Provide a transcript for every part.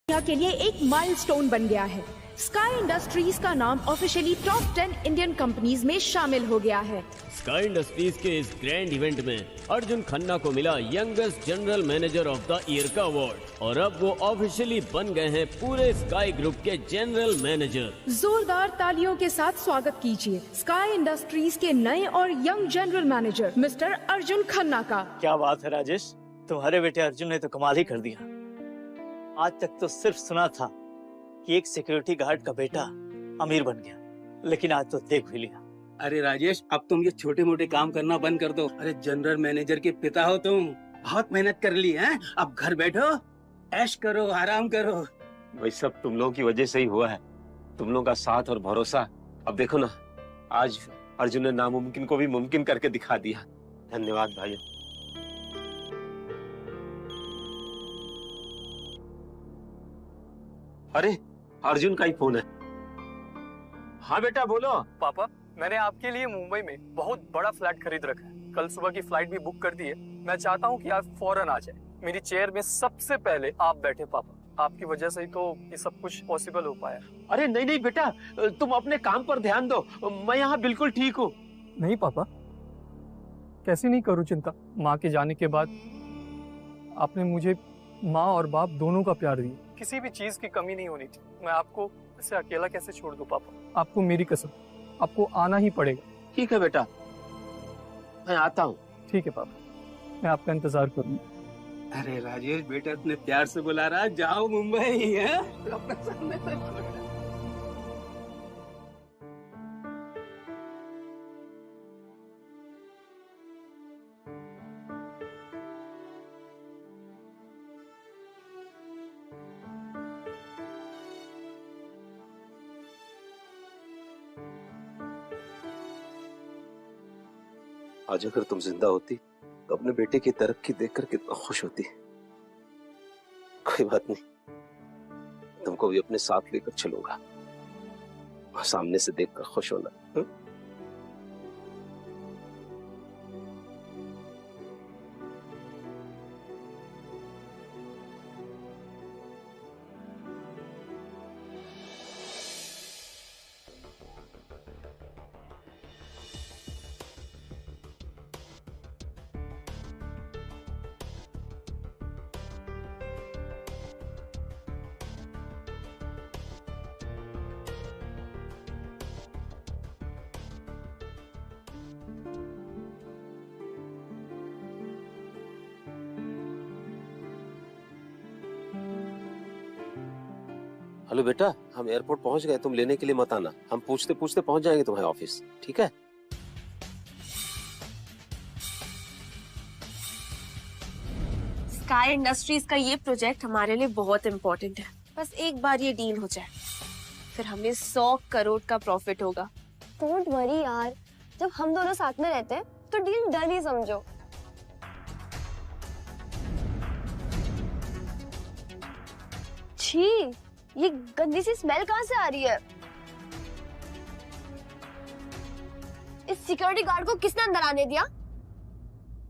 India के लिए एक माइलस्टोन बन गया है। स्काई इंडस्ट्रीज का नाम ऑफिशियली टॉप 10 इंडियन कंपनीज में शामिल हो गया है। स्काई इंडस्ट्रीज के इस ग्रैंड इवेंट में अर्जुन खन्ना को मिला youngest general manager of the year का अवार्ड और अब वो ऑफिशियली बन गए हैं पूरे स्काई ग्रुप के जनरल मैनेजर। जोरदार तालियों के साथ स्वागत कीजिए स्काई इंडस्ट्रीज के नए और young general manager mister Arjun Khanna का। क्या बात है राजेश, तुम्हारे बेटे अर्जुन ने तो कमाल ही कर दिया। आज तक तो सिर्फ सुना था कि एक सिक्योरिटी गार्ड का बेटा अमीर बन गया, लेकिन आज तो देख भी लिया। अरे राजेश, अब तुम ये छोटे मोटे काम करना बंद कर दो। अरे जनरल मैनेजर के पिता हो तुम, बहुत मेहनत कर ली है। अब घर बैठो, ऐश करो, आराम करो। भाई सब तुम लोगों की वजह से ही हुआ है, तुम लोगों का साथ और भरोसा। अब देखो ना, आज अर्जुन ने नामुमकिन को भी मुमकिन करके दिखा दिया। धन्यवाद भाइयों। अरे अर्जुन का ही फोन है। हाँ बेटा बोलो। पापा, मैंने आपके लिए मुंबई में बहुत बड़ा फ्लैट खरीद रखा है। कल सुबह की फ्लाइट भी बुक कर दी है। मैं चाहता हूँ कि आप फौरन आ जाए। मेरी चेयर में सबसे पहले आप बैठे पापा। आपकी वजह से ही तो ये सब कुछ पॉसिबल हो पाया। अरे नहीं नहीं बेटा, तुम अपने काम पर ध्यान दो, मैं यहाँ बिल्कुल ठीक हूँ। नहीं पापा, कैसे नहीं करूँ चिंता। माँ के जाने के बाद आपने मुझे माँ और बाप दोनों का प्यार दिया। किसी भी चीज की कमी नहीं होनी थी। मैं आपको ऐसे अकेला कैसे छोड़ दूं पापा। आपको मेरी कसम, आपको आना ही पड़ेगा। ठीक है बेटा, मैं आता हूँ। ठीक है पापा, मैं आपका इंतजार करूंगा। अरे राजेश बेटा इतने प्यार से बुला रहा, जाओ मुंबई है। अपने सामने से बोल। आज अगर तुम जिंदा होती तो अपने बेटे की तरक्की देखकर कितना खुश होती। कोई बात नहीं, तुमको भी अपने साथ लेकर चलूंगा। सामने से देखकर खुश होना। हेलो बेटा, हम एयरपोर्ट पहुंच गए, तुम लेने के लिए मत आना। हम पूछते पूछते पहुंच जाएंगे तुम्हारे ऑफिस, ठीक है? स्काई इंडस्ट्रीज का ये प्रोजेक्ट हमारे लिए बहुत इम्पोर्टेंट है। बस एक बार ये डील हो जाए, फिर हमें 100 करोड़ का प्रॉफिट होगा। डोंट वरी यार, जब हम दोनों साथ में रहते हैं तो डील डन ही समझो। छी, ये गंदी सी स्मेल कहाँ से आ रही है? इस सिक्योरिटी गार्ड को किसने अंदर आने दिया?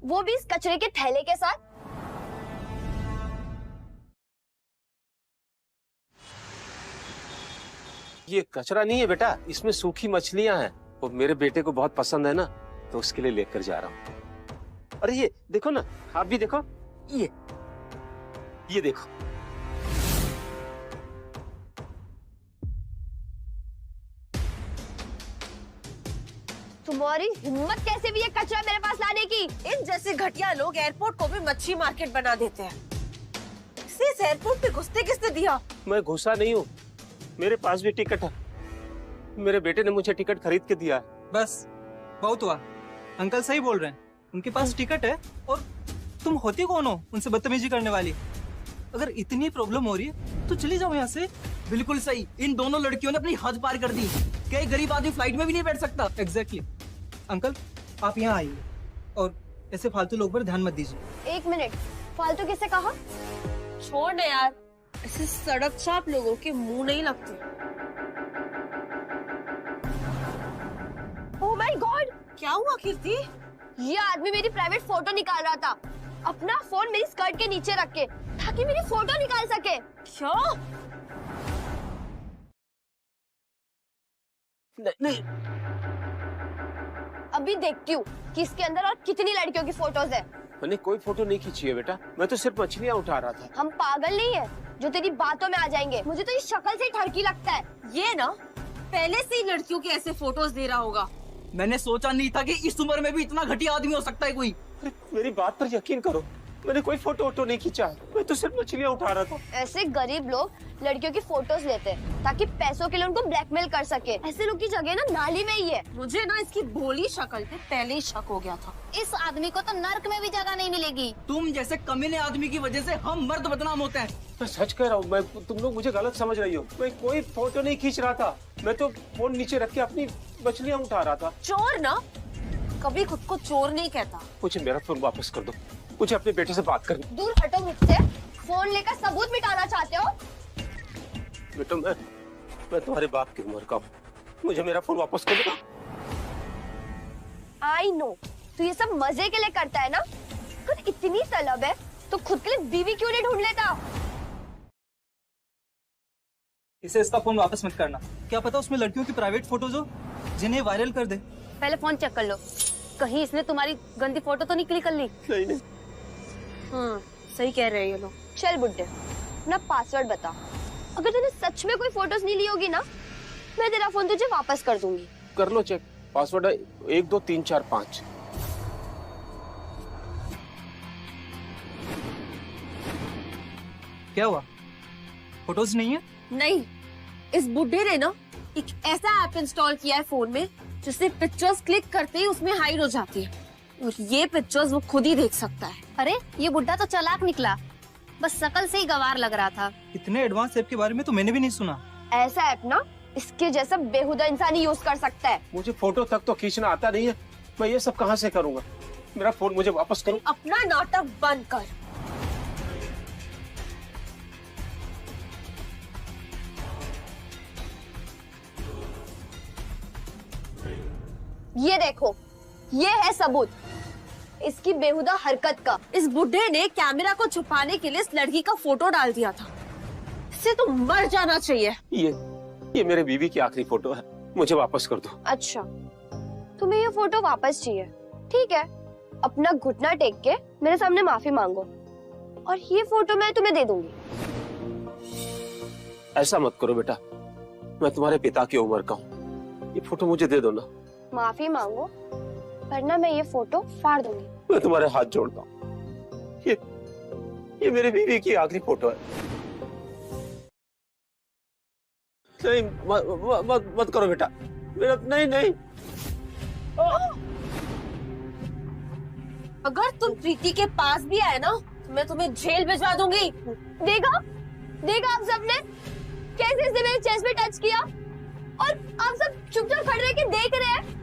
वो भी इस कचरे के थैले के साथ। ये कचरा नहीं है बेटा, इसमें सूखी मछलियां हैं। वो मेरे बेटे को बहुत पसंद है ना, तो उसके लिए लेकर जा रहा हूँ। अरे ये देखो ना, आप भी देखो। ये देखो। तुम्हारी हिम्मत कैसे भी ये कचरा मेरे पास लाने की? इन जैसे घटिया लोग एयरपोर्ट को भी मच्छी मार्केट बना देते हैं। इस एयरपोर्ट पे घुसते किसने दिया? मैं घुसा नहीं हूँ, मेरे पास भी टिकट है। मेरे बेटे ने मुझे टिकट खरीद के दिया है। बस बहुत हुआ, अंकल सही बोल रहे हैं। उनके पास टिकट है और तुम होती कौन हो उनसे बदतमीजी करने वाली? अगर इतनी प्रॉब्लम हो रही है तो चली जाओ यहाँ से। बिल्कुल सही, इन दोनों लड़कियों ने अपनी हद पार कर दी। क्या एक गरीब आदमी फ्लाइट में भी नहीं बैठ सकता? एग्जैक्टली। अंकल आप यहाँ आइए और ऐसे फालतू लोग पर ध्यान मत दीजिए। एक मिनट, फालतू किससे कहा? छोड़ ना यार, ऐसे सड़क छाप लोगों के मुंह नहीं लगते। ओह माय गॉड, क्या हुआ कीर्ति? ये आदमी मेरी प्राइवेट फोटो निकाल रहा था, अपना फोन मेरी स्कर्ट के नीचे रख के। ताकि मेरी फोटो निकाल सके। क्यों? नहीं, अभी देखती हूँ कि इसके अंदर और कितनी लड़कियों की फोटोज है। मैंने कोई फोटो नहीं खींची है बेटा, मैं तो सिर्फ मछलियाँ उठा रहा था। हम पागल नहीं है जो तेरी बातों में आ जाएंगे। मुझे तो इस शक्ल से ही ठरकी लगता है। ये ना पहले से ही लड़कियों के ऐसे फोटोज दे रहा होगा। मैंने सोचा नहीं था कि इस उम्र में भी इतना घटिया आदमी हो सकता है कोई। अरे मेरी बात पर यकीन करो, मैंने कोई फोटो वोटो नहीं खींचा, मैं तो सिर्फ मछलियाँ उठा रहा था। ऐसे गरीब लोग लड़कियों की फोटोज लेते हैं ताकि पैसों के लिए उनको ब्लैकमेल कर सके। ऐसे लोग की जगह ना नाली में ही है। मुझे ना इसकी भोली शक्ल पे पहले ही शक हो गया था। इस आदमी को तो नर्क में भी जगह नहीं मिलेगी। तुम जैसे कमीने आदमी की वजह से हम मर्द बदनाम होते हैं। मैं सच कह रहा हूँ, मैं तुम लोग मुझे गलत समझ रही हो। मैं कोई फोटो नहीं खींच रहा था, मैं तो फोन नीचे रख के अपनी मछलियाँ उठा रहा था। चोर ना कभी खुद को चोर नहीं कहता। मुझे मेरा फोन वापस कर दो, मुझे अपने बेटे से बात करनी। दूर हटो मुझसे। फोन लेकर सबूत मिटाना चाहते हो? बेटा मैं तुम्हारे बाप की उम्र का हूँ, मुझे मेरा फोन वापस कर दो। आई नो, तू ये सब मजे के लिए करता है ना। अगर इतनी तलब है तो खुद के लिए बीवी क्यों नहीं ढूंढ लेता? इसे इसका फोन वापस मत करना। क्या पता उसमें लड़कियों की प्राइवेट फोटोज हो जिन्हें वायरल कर दे। पहले फोन चेक कर लो, कहीं इसने तुम्हारी गंदी फोटो तो नहीं क्लिक कर ली। नहीं। सही कह रहे हैं ये लोग। चल बुड्ढे, अपना पासवर्ड बता। अगर तूने सच में कोई फोटोज नहीं ली होगी ना, मैं तेरा फोन तुझे वापस कर दूंगी। कर लो चेक, पासवर्ड है 1 2 3 4 5। क्या हुआ? फोटोज नहीं है? नहीं, इस बुड्ढे ने ना एक ऐसा ऐप इंस्टॉल किया है फोन में जिससे पिक्चर्स क्लिक करते ही उसमें हाइड हो जाती है और ये पिक्चर्स वो खुद ही देख सकता है। अरे ये बुड्ढा तो चालाक निकला, बस शकल से ही गवार लग रहा था। इतने एडवांस ऐप के बारे में तो मैंने भी नहीं सुना। ऐसा ऐप ना इसके जैसा बेहुदा इंसान ही यूज कर सकता है। मुझे फोटो तक तो खींचना आता नहीं है, मैं ये सब कहाँ से करूँगा? मेरा फोन मुझे वापस करो। अपना नाटक बंद कर। ये देखो, ये है सबूत इसकी बेहुदा हरकत का। इस बुड्ढे ने कैमरा को छुपाने के लिए इस लड़की का फोटो डाल दिया था। इससे तो मर जाना चाहिए। ये मेरे बीवी की आखिरी फोटो है, मुझे वापस कर दो। अच्छा, तुम्हें ये फोटो वापस चाहिए? ठीक है, अपना घुटना टेक के मेरे सामने माफी मांगो और ये फोटो मैं तुम्हें दे दूंगी। ऐसा मत करो बेटा, मैं तुम्हारे पिता की उम्र का हूँ, ये फोटो मुझे दे दो ना। माफी मांगो वरना मैं ये फोटो फाड़ दूंगी। मैं तुम्हारे हाथ जोड़ता हूँ, ये मेरे बीवी की आखिरी फोटो है। नहीं, मत करो बेटा, मेरा नहीं। अगर तुम प्रीति के पास भी आए ना तो मैं तुम्हें जेल भिजवा दूंगी। देखा आप सबने कैसे इसने मेरे चेस्ट पे टच किया और आप सब चुपचाप खड़े रह के देख रहे हैं।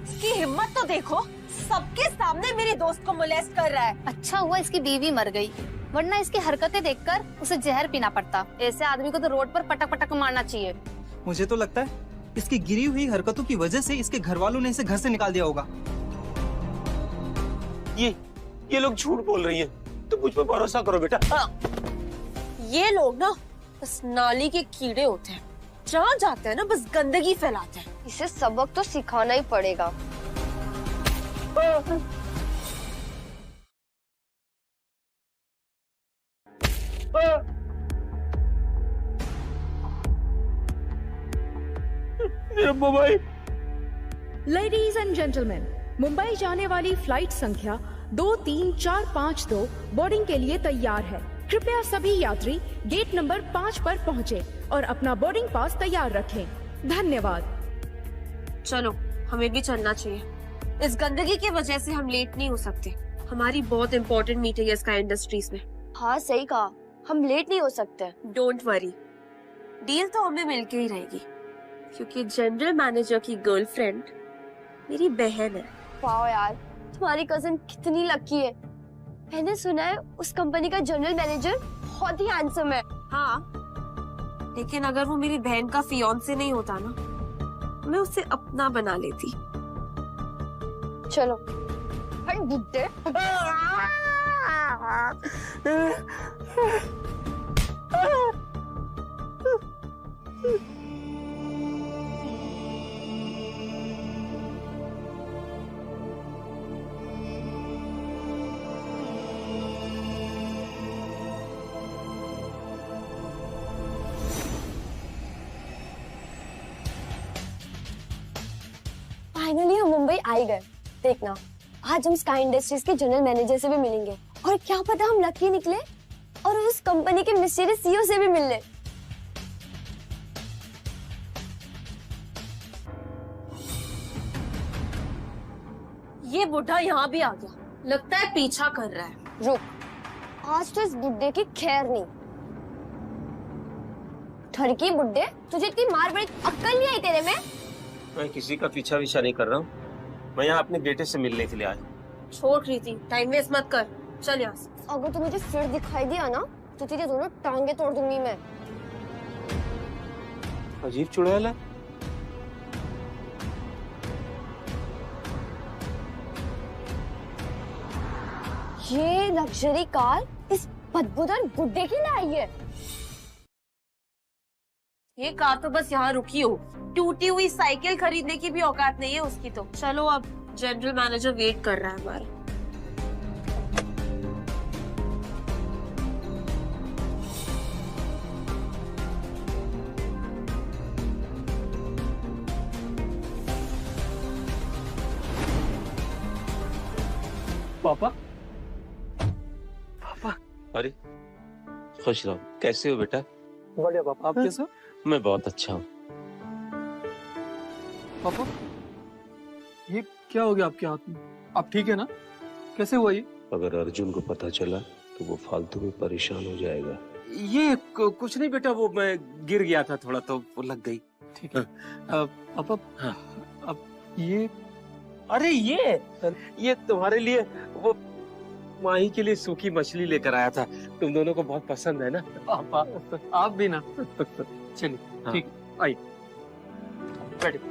इसकी हिम्मत तो देखो, सबके सामने मेरी दोस्त को मोलेस्ट कर रहा है। अच्छा हुआ इसकी बीवी मर गई, वरना इसकी हरकतें देखकर उसे जहर पीना पड़ता। ऐसे आदमी को तो रोड पर पटक पटक मारना चाहिए। मुझे तो लगता है इसकी गिरी हुई हरकतों की वजह से इसके घर वालों ने इसे घर से निकाल दिया होगा। ये लोग झूठ बोल रही हैं, तो मुझ पर भरोसा करो बेटा। ये लोग ना बस नाली के कीड़े होते हैं, जहाँ जाते हैं ना बस गंदगी फैलाते हैं। इसे सबक तो सिखाना ही पड़ेगा। मेरा mobile. Ladies and gentleman, Mumbai जाने वाली फ्लाइट संख्या 23452 बोर्डिंग के लिए तैयार है। कृपया सभी यात्री गेट नंबर 5 पर पहुंचे और अपना बोर्डिंग पास तैयार रखें। धन्यवाद। चलो, हमें भी चलना चाहिए। इस गंदगी की वजह से हम लेट नहीं हो सकते। हमारी बहुत इंपॉर्टेंट मीटिंग है स्काई इंडस्ट्रीज में। हाँ सही कहा, हम लेट नहीं हो सकते। डोंट वरी, डील तो हमें मिलके ही रहेगी, क्योंकि जनरल मैनेजर की गर्लफ्रेंड मेरी बहन है। वाह यार, तुम्हारी कजन कितनी लकी है। मैंने सुना है उस कंपनी का जनरल मैनेजर बहुत ही हैंडसम है। हाँ, लेकिन अगर वो मेरी बहन का फियांसे नहीं होता ना, मैं उसे अपना बना लेती। चलो, हट बुड्ढे। फाइनली हम मुंबई आ ही गए। देखना, आज हम स्काई इंडस्ट्रीज के जनरल मैनेजर से भी मिलेंगे और क्या पता हम लकी निकले और उस कंपनी के मिस्टीरियस सीईओ से भी मिल ले। ये बुढ़ा यहाँ भी आ गया, लगता है पीछा कर रहा है। रुक, आज तो इस बुड्ढे की खैर नहीं। ठरकी बुड्ढे, तुझे इतनी मार बड़ी अक्ल नहीं आई तेरे में? मैं किसी का पीछा विछा नहीं कर रहा हूँ, मैं यहाँ अपने बेटे से मिलने के लिए आया। छोड़ रीति, टाइम वेस्ट मत कर, चल यहाँ से। अगर तू मुझे फिर दिखाई दिया ना तो तेरी दोनों टांगे तोड़ दूंगी मैं। अजीब चुड़ैल है। ये लग्जरी कार इस बदबूदार बुड्ढे की लाई है। ये कार तो बस यहाँ रुकी हो, टूटी हुई साइकिल खरीदने की भी औकात नहीं है उसकी तो। चलो अब, जनरल मैनेजर वेट कर रहा है हमारा। पापा, अरे खुश रहो। कैसे हो बेटा? बढ़िया पापा, आप कैसे हो? मैं बहुत अच्छा हूँ। पापा, ये क्या हो गया आपके हाथ में? आप ठीक है ना? कैसे हुआ ये? अगर अर्जुन को पता चला तो वो फालतू में परेशान हो जाएगा। ये कुछ नहीं बेटा, वो मैं गिर गया था थोड़ा तो वो लग गई। ठीक है। पापा, हाँ। अब ये अरे ये तुम्हारे लिए वो माही के लिए सूखी मछली लेकर आया था, तुम दोनों को बहुत पसंद है ना? पापा, आप भी ना। चलिए, हाँ। ठीक, आइए, बैठिए।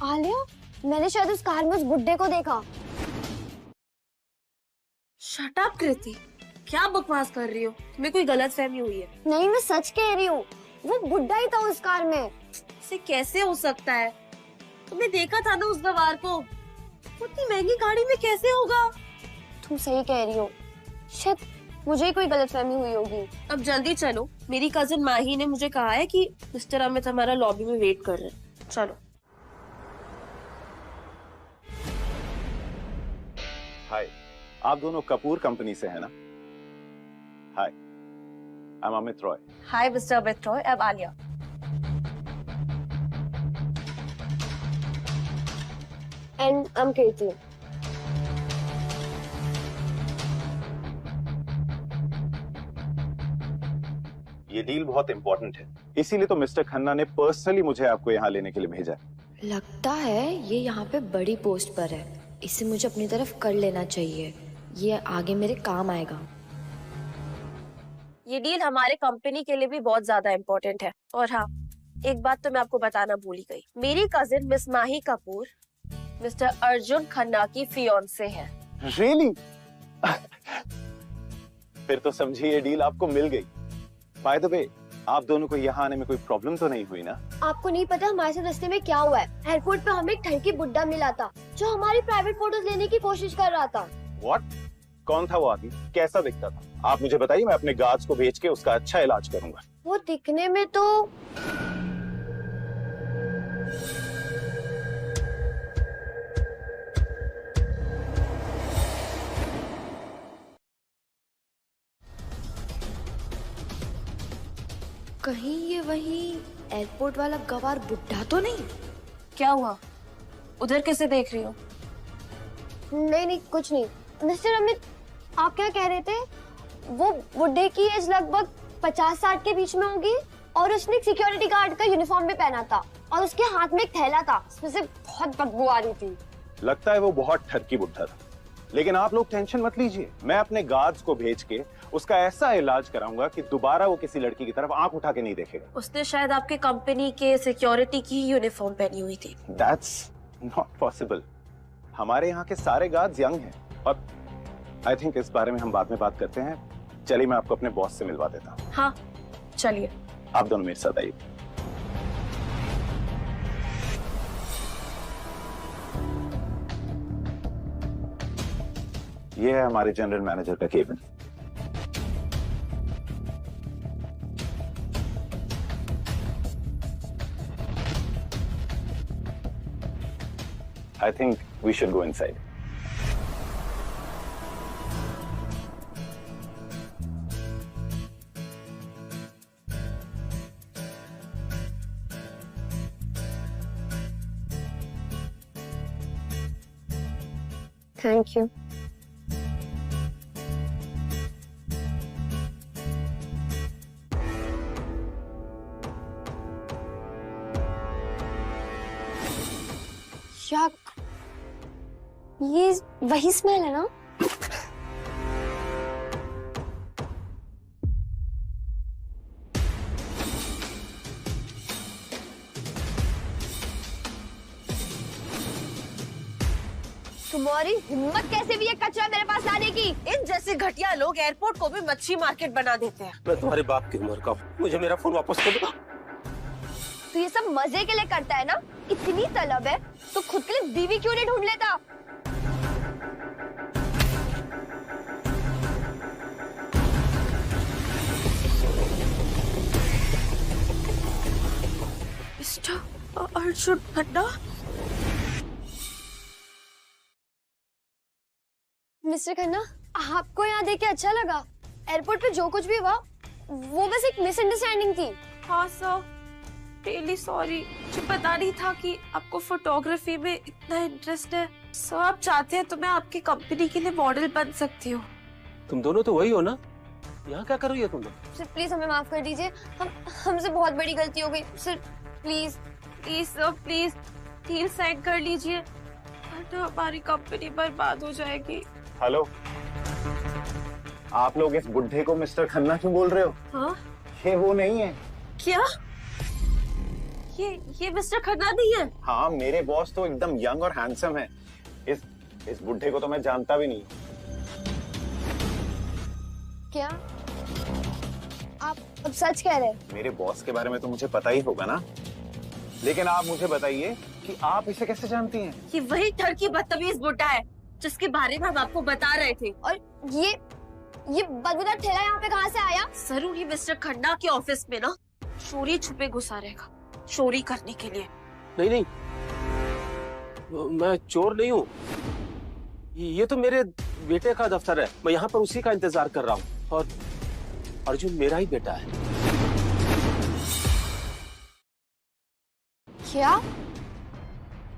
आलिया, मैंने शायद उस कार में उस बुड्ढे को देखा। शट अप कृति, क्या बकवास कर रही हो? तुम्हें कोई गलतफहमी हुई है। नहीं, मैं सच कह रही हूँ, वो बुड्ढा ही था उस कार में। इसे कैसे हो सकता है? तुमने देखा था ना उस गवार को, उतनी महंगी गाड़ी में कैसे होगा? तुम सही कह रही हो, शायद मुझे ही कोई गलतफहमी हुई होगी। अब जल्दी चलो, मेरी कजिन माही ने मुझे कहा है कि मिस्टर अमित हमारा लॉबी में वेट कर रहे हैं। चलो। हाय, आप दोनों कपूर कंपनी से हैं ना? Hi, I am Amit Roy. Hi mister Amit Roy, अब Alia. And I am Kriti. ये डील बहुत इंपॉर्टेंट है, इसीलिए तो मिस्टर खन्ना ने पर्सनली मुझे आपको यहाँ लेने के लिए भेजा है। लगता है ये यहाँ पे बड़ी पोस्ट पर है, इसे मुझे अपनी तरफ कर लेना चाहिए, ये आगे मेरे काम आएगा। ये डील हमारे कंपनी के लिए भी बहुत ज्यादा इम्पोर्टेंट है। और हाँ, एक बात तो मैं आपको बताना भूल ही गई, मेरी कजिन मिस माही कपूर मिस्टर अर्जुन खन्ना की फियोंसे है। रियली? फिर तो समझिए ये डील आपको मिल गई। बाय द वे, आप दोनों को यहाँ आने में कोई प्रॉब्लम तो नहीं हुई ना? आपको नहीं पता हमारे साथ रास्ते में क्या हुआ है? एयरपोर्ट पे हमें एक ठरकी बुड्ढा मिला था जो हमारी प्राइवेट फोटोज लेने की कोशिश कर रहा था। व्हाट? कौन था वो आदमी? कैसा दिखता था? आप मुझे बताइए, मैं अपने गार्ड्स को भेज के उसका अच्छा इलाज करूंगा। वो दिखने में तो कहीं ये वही एयरपोर्ट वाला गवार बुड्ढा तो नहीं? क्या हुआ? उधर कैसे देख रही हो? नहीं, कुछ नहीं। मिस्टर अमित, आप क्या कह रहे थे? वो बुड्ढे की एज लगभग 50-60 के बीच में होगी और उसने एक सिक्योरिटी गार्ड का यूनिफॉर्म भी पहना था और उसके हाथ में एक थैला था, उसमें से बहुत बदबू आ रही थी। लगता है वो बहुत ठरकी बुड्ढा था, लेकिन आप लोग टेंशन मत लीजिए, मैं अपने गार्ड्स को भेज के उसका ऐसा इलाज कराऊंगा कि दोबारा वो किसी लड़की की तरफ आंख उठा के नहीं देखेगा। उसने शायद आपके कंपनी के सिक्योरिटी की यूनिफॉर्म पहनी हुई थी। That's not possible. हमारे यहाँ के सारे गार्ड्स यंग हैं और आई थिंक इस बारे में हम बाद में बात करते हैं। चलिए मैं आपको अपने बॉस से मिलवा देता हूँ। हाँ चलिए। आप दोनों मेरे साथ आइए। ये है हमारे जनरल मैनेजर का cabin. I think we should go inside. Thank you. यार, ये वही स्मेल है ना? तुम्हारी हिम्मत कैसे भी ये कचरा मेरे पास लाने की? इन जैसे घटिया लोग एयरपोर्ट को भी मच्छी मार्केट बना देते हैं। मैं तुम्हारे बाप की उम्र का हूँ, मुझे मेरा फोन वापस कर दो। तू ये सब मजे के लिए करता है ना? इतनी तलब है तो खुद के लिए बीवी क्यों नहीं ढूंढ लेता? मिस्टर अर्जुन खन्ना। मिस्टर खन्ना, आपको यहाँ देख के अच्छा लगा? एयरपोर्ट पे जो कुछ भी हुआ वो बस एक मिसअंडरस्टैंडिंग थी। हाँ सर, रियली सॉरी, मुझे पता नहीं था कि आपको फोटोग्राफी में इतना इंटरेस्ट है। सर आप चाहते हैं तो मैं आपकी कंपनी के लिए मॉडल बन सकती हूँ। तुम दोनों तो वही हो ना? यहाँ क्या कर रही हो तुम लोग? सर प्लीज हमें माफ कर दीजिए, हमसे बहुत बड़ी गलती हो गई sir. Please please sir, please deal sign कर लीजिए, वरना हमारी कंपनी बर्बाद हो जाएगी। हेलो, आप लोग इस बुड्ढे को मिस्टर खन्ना क्यों बोल रहे हो? हाँ? ये वो नहीं है। क्या? ये मिस्टर खन्ना नहीं है? हाँ, मेरे बॉस तो एकदम यंग और हैंडसम है। इस बुड्ढे को तो मैं जानता भी नहीं। क्या आप अब सच कह रहे हैं? मेरे बॉस के बारे में तो मुझे पता ही होगा ना, लेकिन आप मुझे बताइए कि आप इसे कैसे जानती हैं? ये वही ठरकी बदतमीज बुड्ढा है जिसके बारे में हम आपको बता रहे थे। और ये बदबूदार ठेला यहाँ पे कहाँ से आया? जरूर ही मिस्टर खन्ना के ऑफिस में ना चोरी छुपे घुसा रहेगा, चोरी करने के लिए। नहीं, मैं चोर नहीं हूँ। ये तो मेरे बेटे का दफ्तर है, मैं यहाँ पर उसी का इंतजार कर रहा हूँ और अर्जुन मेरा ही बेटा है। क्या?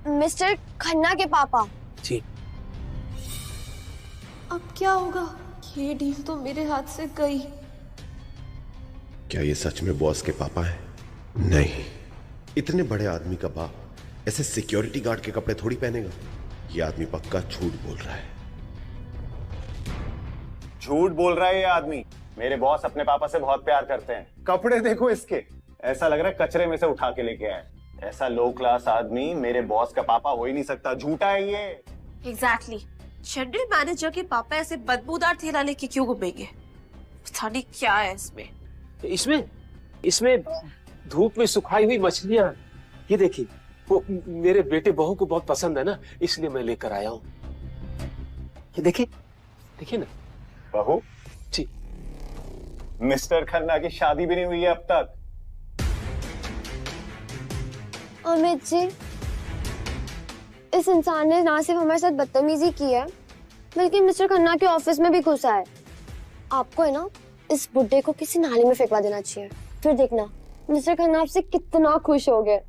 मिस्टर खन्ना के पापा? जी। अब क्या होगा? ये डील तो मेरे हाथ से गई। क्या ये सच में बॉस के पापा हैं? नहीं, इतने बड़े आदमी का बाप ऐसे सिक्योरिटी गार्ड के कपड़े थोड़ी पहनेगा। ये आदमी पक्का झूठ बोल रहा है। झूठ बोल रहा है ये आदमी। मेरे बॉस अपने पापा से बहुत प्यार करते हैं। कपड़े देखो इसके, ऐसा लग रहा है कचरे में से उठा के लेके आए। ऐसा लो क्लास आदमी मेरे बॉस का पापा हो ही नहीं सकता, झूठा है ये। एग्जैक्टली। जनरल मैनेजर के पापा ऐसे बदबूदार थैला लेके क्यों घूमेंगे? पता नहीं क्या है इसमें धूप में सुखाई हुई मछलियां, ये देखिए, वो मेरे बेटे बहू को बहुत पसंद है ना, इसलिए मैं लेकर आया हूँ। ये देखिए ना। बहू? जी। मिस्टर खन्ना की शादी भी नहीं हुई है अब तक। अमित जी, इस इंसान ने ना सिर्फ हमारे साथ बदतमीजी की है, बल्कि मिस्टर खन्ना के ऑफिस में भी घुसा है। आपको है ना इस बुड्ढे को किसी नाले में फेंकवा देना चाहिए, फिर देखना मिस्टर खन्ना आपसे कितना खुश हो गए।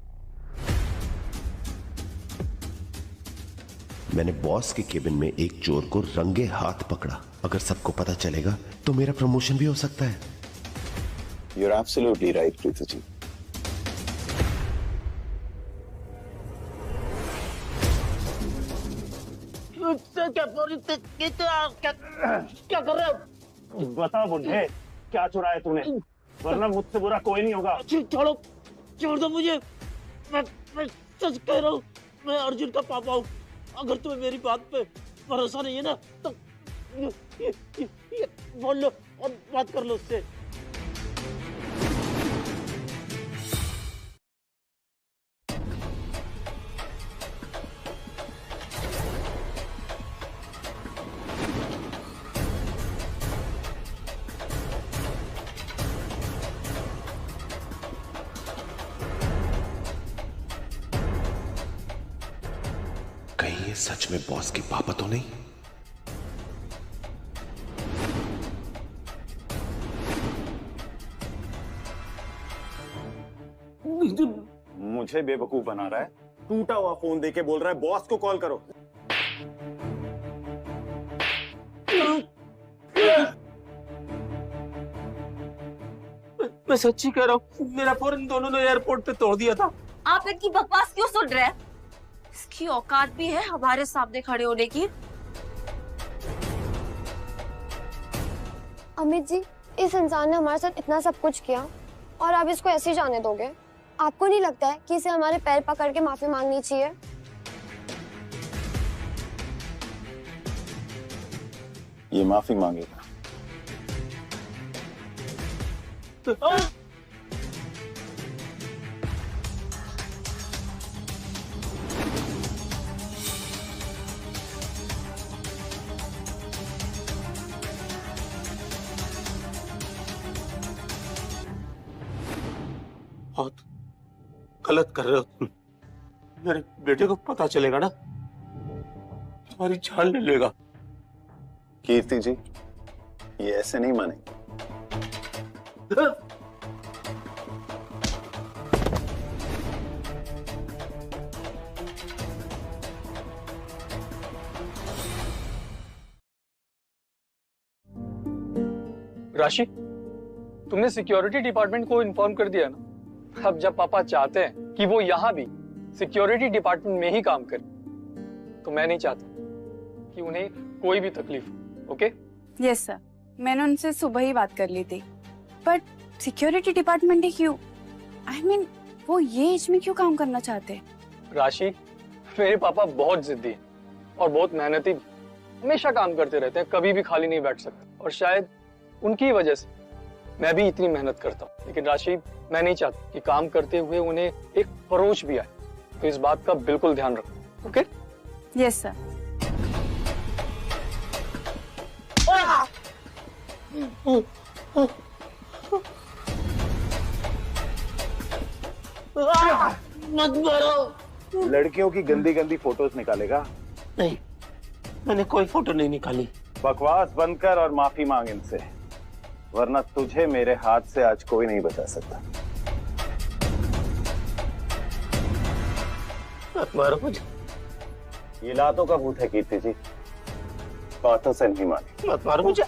मैंने बॉस के केबिन में एक चोर को रंगे हाथ पकड़ा। अगर सबको पता चलेगा तो मेरा प्रमोशन भी हो सकता है। You're absolutely right, Preeti ji. क्या कर रहे हो? बता बुढ़े, क्या चुराया तूने? वरना मुझसे बुरा कोई नहीं होगा। छोड़ो, छोड़ दो मुझे। मैं सच कह रहा हूँ, मैं अर्जुन का पापा हूँ। अगर तुम्हें मेरी बात पे भरोसा नहीं है ना, तो ये बोल लो और बात कर लो उससे। कहीं ये सच में बॉस के पापा तो नहीं? मुझे बेवकूफ बना रहा है। टूटा हुआ फोन देके बोल रहा है बॉस को कॉल करो। मैं सच्ची कह रहा हूँ, मेरा फोन इन दोनों ने एयरपोर्ट पे तोड़ दिया था। आप इनकी बकवास क्यों सुन रहे हैं? इसकी औकात भी है हमारे सामने खड़े होने की। अमित जी, इस इंसान ने हमारे साथ इतना सब कुछ किया और आप इसको ऐसे ही जाने दोगे? आपको नहीं लगता है कि इसे हमारे पैर पकड़ के माफी मांगनी चाहिए? ये माफी मांगेगा। बहुत गलत कर रहे हो तुम। मेरे बेटे को पता चलेगा ना, तुम्हारी जान ले लेगा। कीर्ति जी, ये ऐसे नहीं मानेंगे। राशि, तुमने सिक्योरिटी डिपार्टमेंट को इन्फॉर्म कर दिया ना? अब जब पापा चाहते हैं कि वो यहाँ भी सिक्योरिटी डिपार्टमेंट में ही काम करे, तो मैं नहीं चाहता कि उन्हें कोई भी तकलीफ हो। ओके? यस सर, मैंने उनसे सुबह ही बात कर ली थी। बट सिक्योरिटी डिपार्टमेंट ही क्यों? आई मीन, वो ये एज में क्यों काम करना चाहते हैं? राशि, मेरे पापा बहुत जिद्दी हैं और बहुत मेहनती, हमेशा काम करते रहते हैं, कभी भी खाली नहीं बैठ सकते। और शायद उनकी वजह से मैं भी इतनी मेहनत करता हूँ। लेकिन राशि, मैं नहीं चाहता कि काम करते हुए उन्हें एक खरोच भी आए, तो इस बात का बिल्कुल ध्यान रखो। ओके? Yes sir. मत मारो। लड़कियों की गंदी गंदी फोटोज निकालेगा? नहीं, मैंने कोई फोटो नहीं निकाली। बकवास बंद कर और माफी मांग इनसे, वरना तुझे मेरे हाथ से आज कोई नहीं बचा सकता। मत मारो मुझे। ये लातों का भूत है कीर्ति जी, बातों से नहीं माने। मत मारो मुझे।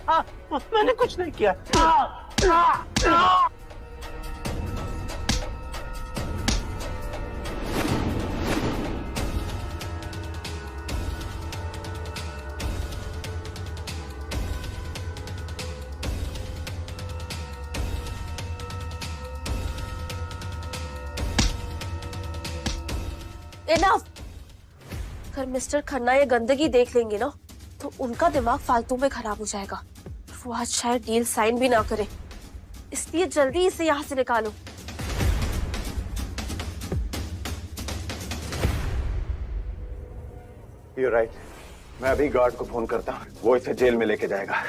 मैंने कुछ नहीं किया। इनफ। अगर मिस्टर खन्ना ये गंदगी देख लेंगे ना, तो उनका दिमाग फालतू में खराब हो जाएगा। वो आज शायद डील साइन भी ना करे, इसलिए जल्दी इसे यहाँ से निकालो। You're right. मैं अभी गार्ड को फोन करता हूँ, वो इसे जेल में लेके जाएगा।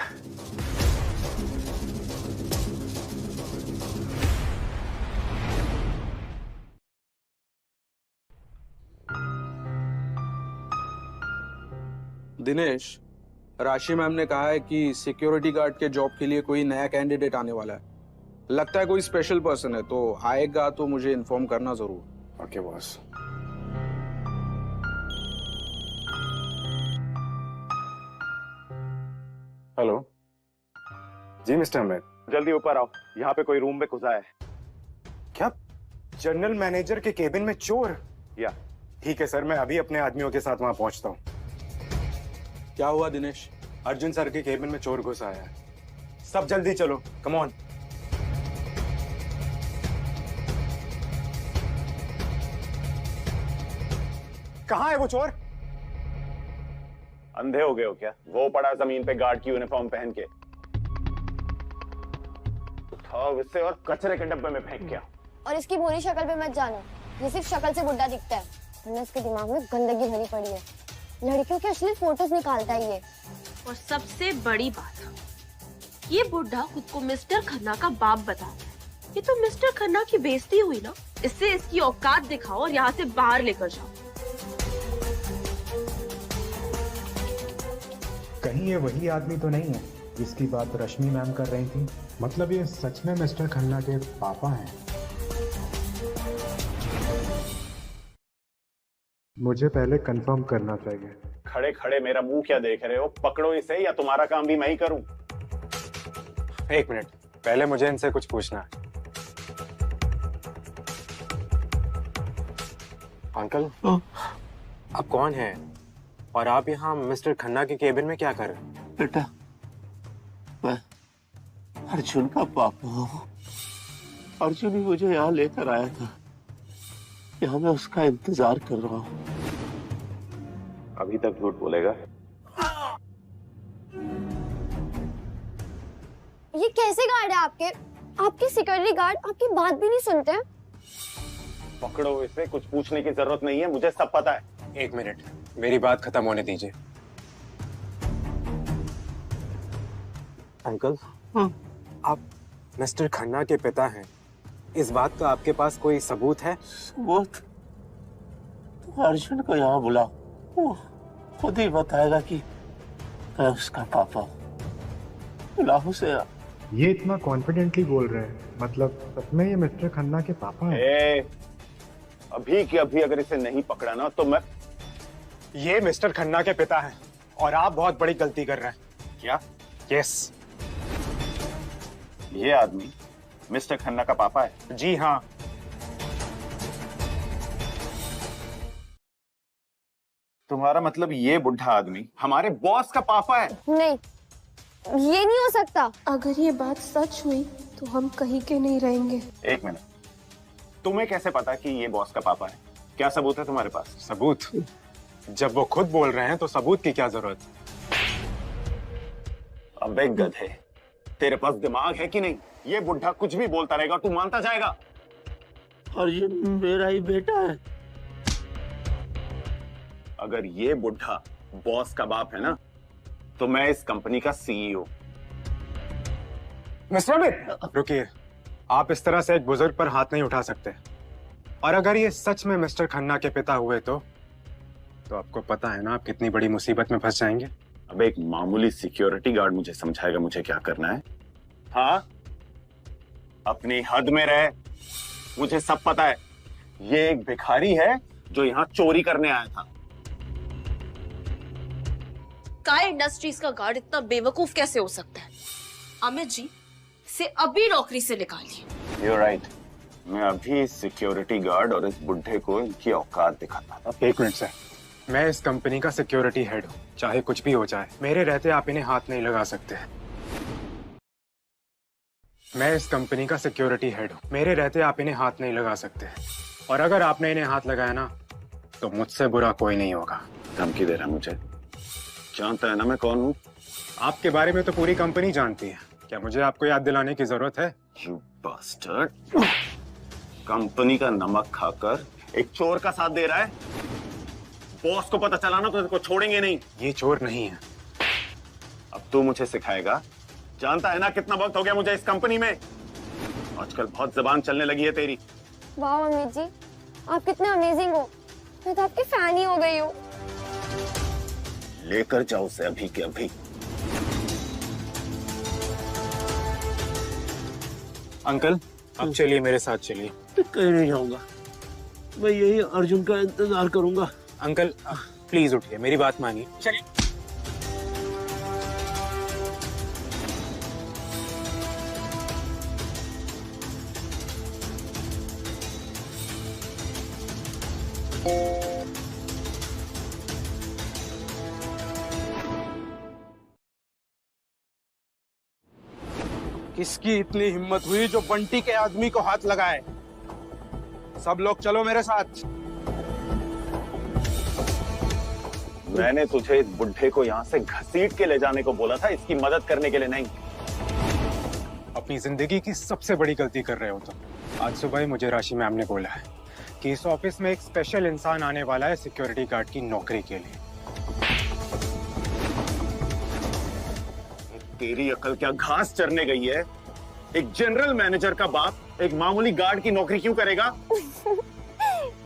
दिनेश, राशि मैम ने कहा है कि सिक्योरिटी गार्ड के जॉब के लिए कोई नया कैंडिडेट आने वाला है। लगता है कोई स्पेशल पर्सन है, तो आएगा तो मुझे इन्फॉर्म करना जरूर। Okay boss. हेलो जी मिस्टर अहमद, जल्दी ऊपर आओ, यहाँ पे कोई रूम में घुसा है। क्या जनरल मैनेजर के केबिन में चोर? या ठीक है सर, मैं अभी अपने आदमियों के साथ वहां पहुंचता हूँ। क्या हुआ दिनेश? अर्जुन सर के केबिन में चोर घुस आया है। सब जल्दी चलो, कम ऑन। कहाँ है वो चोर? अंधे हो गए हो क्या? वो पड़ा जमीन पे गार्ड की यूनिफॉर्म पहन के। उठाओ इसे और कचरे के डब्बे में फेंक के। और इसकी बुरी शक्ल पे मत जाना, ये सिर्फ शक्ल से बुड्ढा दिखता है, वरना इसके दिमाग में गंदगी भरी पड़ी है। लड़कियों के अश्लील फोटोज निकालता है ये। और सबसे बड़ी बात, ये बुढ़ा खुद को मिस्टर खन्ना का बाप बताता है। ये तो मिस्टर खन्ना की बेइज्जती हुई ना, इससे इसकी औकात दिखाओ और यहाँ से बाहर लेकर जाओ। कहीं ये वही आदमी तो नहीं है जिसकी बात रश्मि मैम कर रही थी? मतलब ये सच में मिस्टर खन्ना के पापा हैं? मुझे पहले कंफर्म करना चाहिए। खड़े खड़े मेरा मुंह क्या देख रहे हो? पकड़ो इसे या तुम्हारा काम भी मैं ही करूं। एक मिनट, पहले मुझे इनसे कुछ पूछना है। अंकल, आप कौन हैं? और आप यहाँ मिस्टर खन्ना के केबिन में क्या कर रहे हैं? बेटा, मैं अर्जुन का पापा हूँ। अर्जुन ही मुझे यहाँ लेकर आया था। यहाँ मैं उसका इंतजार कर रहा हूँ। अभी तक झूठ बोलेगा? ये कैसे गार्ड है आपके? आपके सिक्योरिटी गार्ड आपकी बात भी नहीं सुनते हैं। पकड़ो इसे, कुछ पूछने की जरूरत नहीं है, मुझे सब पता है। एक मिनट, मेरी बात खत्म होने दीजिए। अंकल, आप मिस्टर खन्ना के पिता हैं, इस बात का आपके पास कोई सबूत है? सबूत? अर्जुन को यहाँ बुलाओ, वो खुद ही बताएगा कि मैं उसका पापा हूँ। बुलाओ उसे। ये इतना कॉन्फिडेंटली बोल रहे हैं, मतलब सच में ये मिस्टर खन्ना के पापा हैं? अभी की अभी अगर इसे नहीं पकड़ा ना तो मैं... ये मिस्टर खन्ना के पिता हैं और आप बहुत बड़ी गलती कर रहे हैं। क्या? यस। ये आदमी मिस्टर खन्ना का पापा है? जी हाँ। तुम्हारा मतलब ये बुढ़ा आदमी हमारे बॉस का पापा है? नहीं, ये नहीं हो सकता। अगर ये बात सच हुई तो हम कहीं के नहीं रहेंगे। एक मिनट, तुम्हें कैसे पता कि ये बॉस का पापा है? क्या सबूत है तुम्हारे पास? सबूत? जब वो खुद बोल रहे हैं तो सबूत की क्या जरूरत? अबे गधे, तेरे पास दिमाग है कि नहीं? ये बुढ़ा कुछ भी बोलता रहेगा और तू मानता जाएगा। अर्जुन मेरा ही बेटा है। अगर ये बुढ़ा बॉस का बाप है ना, तो मैं इस कंपनी का सीईओ। मिस्टर अमित, रुकिए। आप इस तरह से एक बुजुर्ग पर हाथ नहीं उठा सकते। और अगर ये सच में मिस्टर खन्ना के पिता हुए तो आपको पता है ना आप कितनी बड़ी मुसीबत में फंस जाएंगे। अब एक मामूली सिक्योरिटी गार्ड मुझे समझाएगा मुझे क्या करना है? हाँ, अपनी हद में रहे, मुझे सब पता है। ये एक भिखारी है जो यहाँ चोरी करने आया था। काय इंडस्ट्रीज का गार्ड इतना बेवकूफ कैसे हो सकता है? अमित जी, इसे अभी नौकरी से निकालिए। You're right. मैं अभी सिक्योरिटी गार्ड और इस बुढ़े को इनकी औकात दिखाता था। एक मिनट सर, मैं इस कंपनी का सिक्योरिटी हेड हूँ, चाहे कुछ भी हो जाए मेरे रहते आप इन्हें हाथ नहीं लगा सकते। मैं इस कंपनी का सिक्योरिटी हेड हूँ, मेरे रहते आप इन्हें हाथ नहीं लगा सकते। और अगर आपने इन्हें हाथ लगाया ना तो मुझसे बुरा कोई नहीं होगा। धमकी दे रहा मुझे? जानता है ना मैं कौन हूँ? आपके बारे में तो पूरी कंपनी जानती है, क्या मुझे आपको याद दिलाने की जरूरत है? You bastard! कंपनी का नमक खाकर एक चोर का साथ दे रहा है। बॉस को पता चला ना तो इसको छोड़ेंगे नहीं। ये चोर नहीं है। अब तू मुझे सिखाएगा? जानता है ना कितना वक्त हो गया मुझे इस कंपनी में। आजकल बहुत जुबान चलने लगी है तेरी। वाह अमित जी, आप कितने अमेजिंग हो। मैं तो आपकी फैन ही हो गई हूँ। लेकर जाओ उसे अभी के अभी। अंकल, अब चलिए मेरे साथ चलिए। कहीं नहीं जाऊंगा, मैं यही अर्जुन का इंतजार करूंगा। अंकल प्लीज उठिए, मेरी बात मानिए। चलिए। किसकी इतनी हिम्मत हुई जो बंटी के आदमी को हाथ लगाए? सब लोग चलो मेरे साथ। मैंने तुझे इस बुढ़े को यहाँ से घसीट के ले जाने को बोला था, इसकी मदद करने के लिए नहीं। अपनी जिंदगी की सबसे बड़ी गलती कर रहे हो तुम। आज सुबह ही मुझे राशि मैम ने बोला है कि इस ऑफिस में एक स्पेशल इंसान आने वाला है सिक्योरिटी गार्ड की नौकरी के लिए। तेरी अकल क्या घास चरने गई है? एक जनरल मैनेजर का बाप एक मामूली गार्ड की नौकरी क्यों करेगा?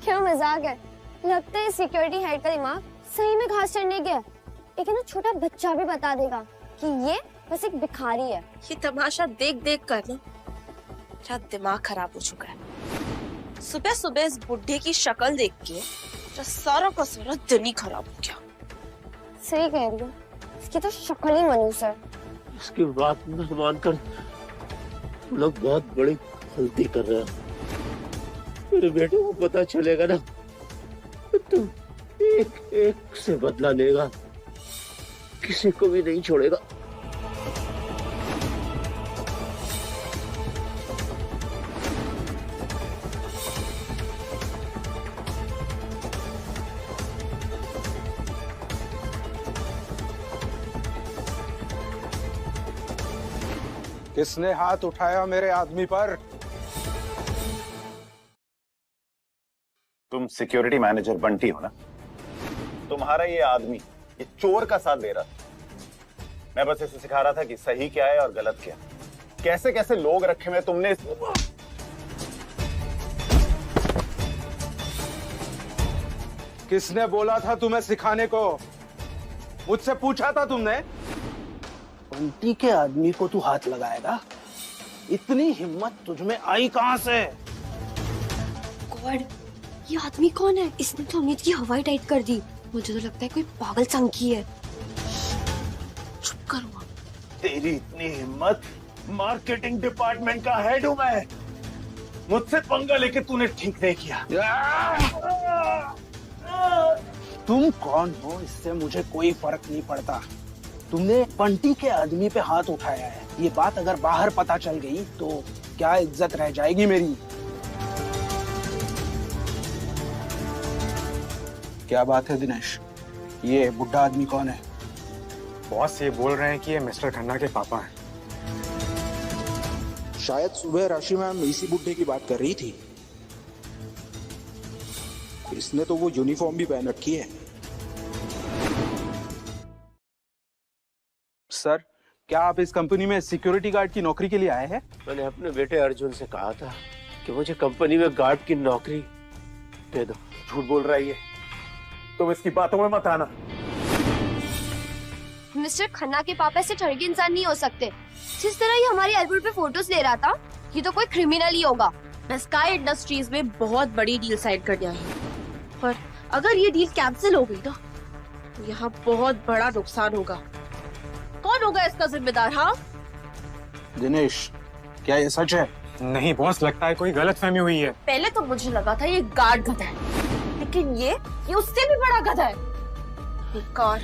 क्या मजाक है? लगता है सिक्योरिटी हेड का दिमाग सही में घास चढ़ने गया। एक ना छोटा बच्चा भी बता देगा कि ये बस एक भिखारी है। ये तमाशा देख देख कर ना मेरा दिमाग खराब हो चुका है। सुबह सुबह इस बुढ़े की शक्ल देख के मेरा सारा का सारा दिन ही खराब हो गया। सही कह रही हो, इसकी तो शक्ल ही मनूस है। इसकी बात न मानकर तुम लोग बहुत बड़ी गलती कर रहे हो। मेरे बेटे को पता चलेगा ना तो एक एक से बदला लेगा, किसी को भी नहीं छोड़ेगा। किसने हाथ उठाया मेरे आदमी पर? तुम सिक्योरिटी मैनेजर बंटी हो ना? तुम्हारा ये आदमी ये चोर का साथ दे रहा था। मैं बस इसे सिखा रहा था कि सही क्या है और गलत क्या। कैसे कैसे लोग रखे हुए तुमने। किसने बोला था तुम्हें सिखाने को? मुझसे पूछा था तुमने? बंटी के आदमी को तू हाथ लगाएगा? इतनी हिम्मत तुझमें आई कहां से? गॉड, ये आदमी कौन है? इसने तो अमित की हवाई टाइट कर दी। मुझे तो लगता है कोई पागल संकी है। चुप करो। तेरी इतनी हिम्मत? मार्केटिंग डिपार्टमेंट का हेड हूं मैं। मुझसे पंगा लेके तूने ठीक नहीं किया। तुम कौन हो इससे मुझे कोई फर्क नहीं पड़ता। तुमने बंटी के आदमी पे हाथ उठाया है। ये बात अगर बाहर पता चल गई तो क्या इज्जत रह जाएगी मेरी? क्या बात है दिनेश? ये बुढ़ा आदमी कौन है? बॉस ये बोल रहे हैं कि ये मिस्टर खन्ना के पापा हैं। शायद सुबह राशि मैम इसी बुड्ढे की बात कर रही थी। इसने तो वो यूनिफॉर्म भी पहन रखी है। सर, क्या आप इस कंपनी में सिक्योरिटी गार्ड की नौकरी के लिए आए हैं? मैंने अपने बेटे अर्जुन से कहा था कि मुझे कंपनी में गार्ड की नौकरी दे दो। झूठ बोल रहा है ये। तुम इसकी बातों में मत आना। मिस्टर खन्ना के पापा से ठग के इंसान नहीं हो सकते। जिस तरह ये हमारे एयरपोर्ट पे फोटोज ले रहा था, ये तो कोई क्रिमिनल ही होगा। मैं स्काई इंडस्ट्रीज में बहुत बड़ी डील साइन करने आई हूँ, पर अगर ये डील कैंसिल हो गई ना तो यहाँ बहुत बड़ा नुकसान होगा। कौन होगा इसका जिम्मेदार? हाँ दिनेश, क्या ये सच है? नहीं बॉस, लगता है कोई गलतफहमी हुई है। पहले तो मुझे लगा था ये गार्ड गधा है, लेकिन ये उससे भी बड़ा गधा है। बेकार।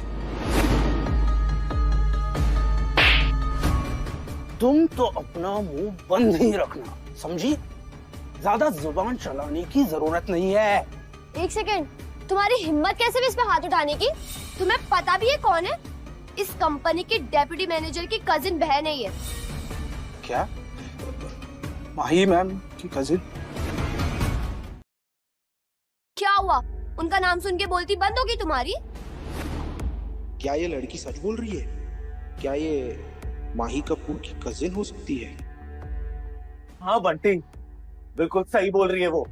तुम तो अपना मुंह बंद ही रखना, समझी? ज्यादा जुबान चलाने की जरूरत नहीं है। एक सेकेंड, तुम्हारी हिम्मत कैसे भी इस पे हाथ उठाने की? तुम्हें पता भी है कौन है? इस कंपनी की डेप्यूटी मैनेजर की कजिन बहन है ये। क्या? माही मैम की कजिन? क्या हुआ? उनका नाम सुन के बोलती बंद होगी तुम्हारी? क्या ये लड़की सच बोल रही है? क्या ये माही कपूर की कजिन हो सकती है? हाँ बंटी, बिल्कुल सही बोल रही है वो।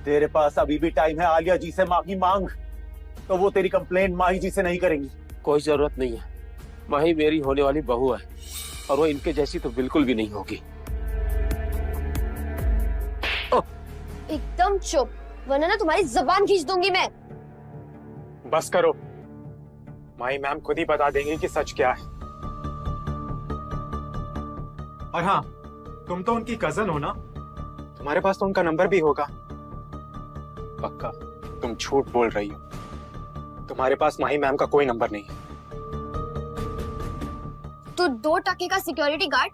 तेरे पास अभी भी टाइम है आलिया जी से माफी मांग, तो वो तेरी कंप्लेंट माही जी से नहीं करेंगी। कोई जरूरत नहीं है। माही मेरी होने वाली बहू है और वो इनके जैसी तो बिल्कुल भी नहीं होगी। एकदम चुप, वरना ना तुम्हारी जबान खींच दूंगी मैं। बस करो, माही मैम खुद ही बता देंगी कि सच क्या है। और हाँ, तुम तो उनकी कजन हो ना, तुम्हारे पास तो उनका नंबर भी होगा। पक्का तुम झूठ बोल रही हो, तुम्हारे पास माही मैम का कोई नंबर नहीं है। तो 2 टके का सिक्योरिटी गार्ड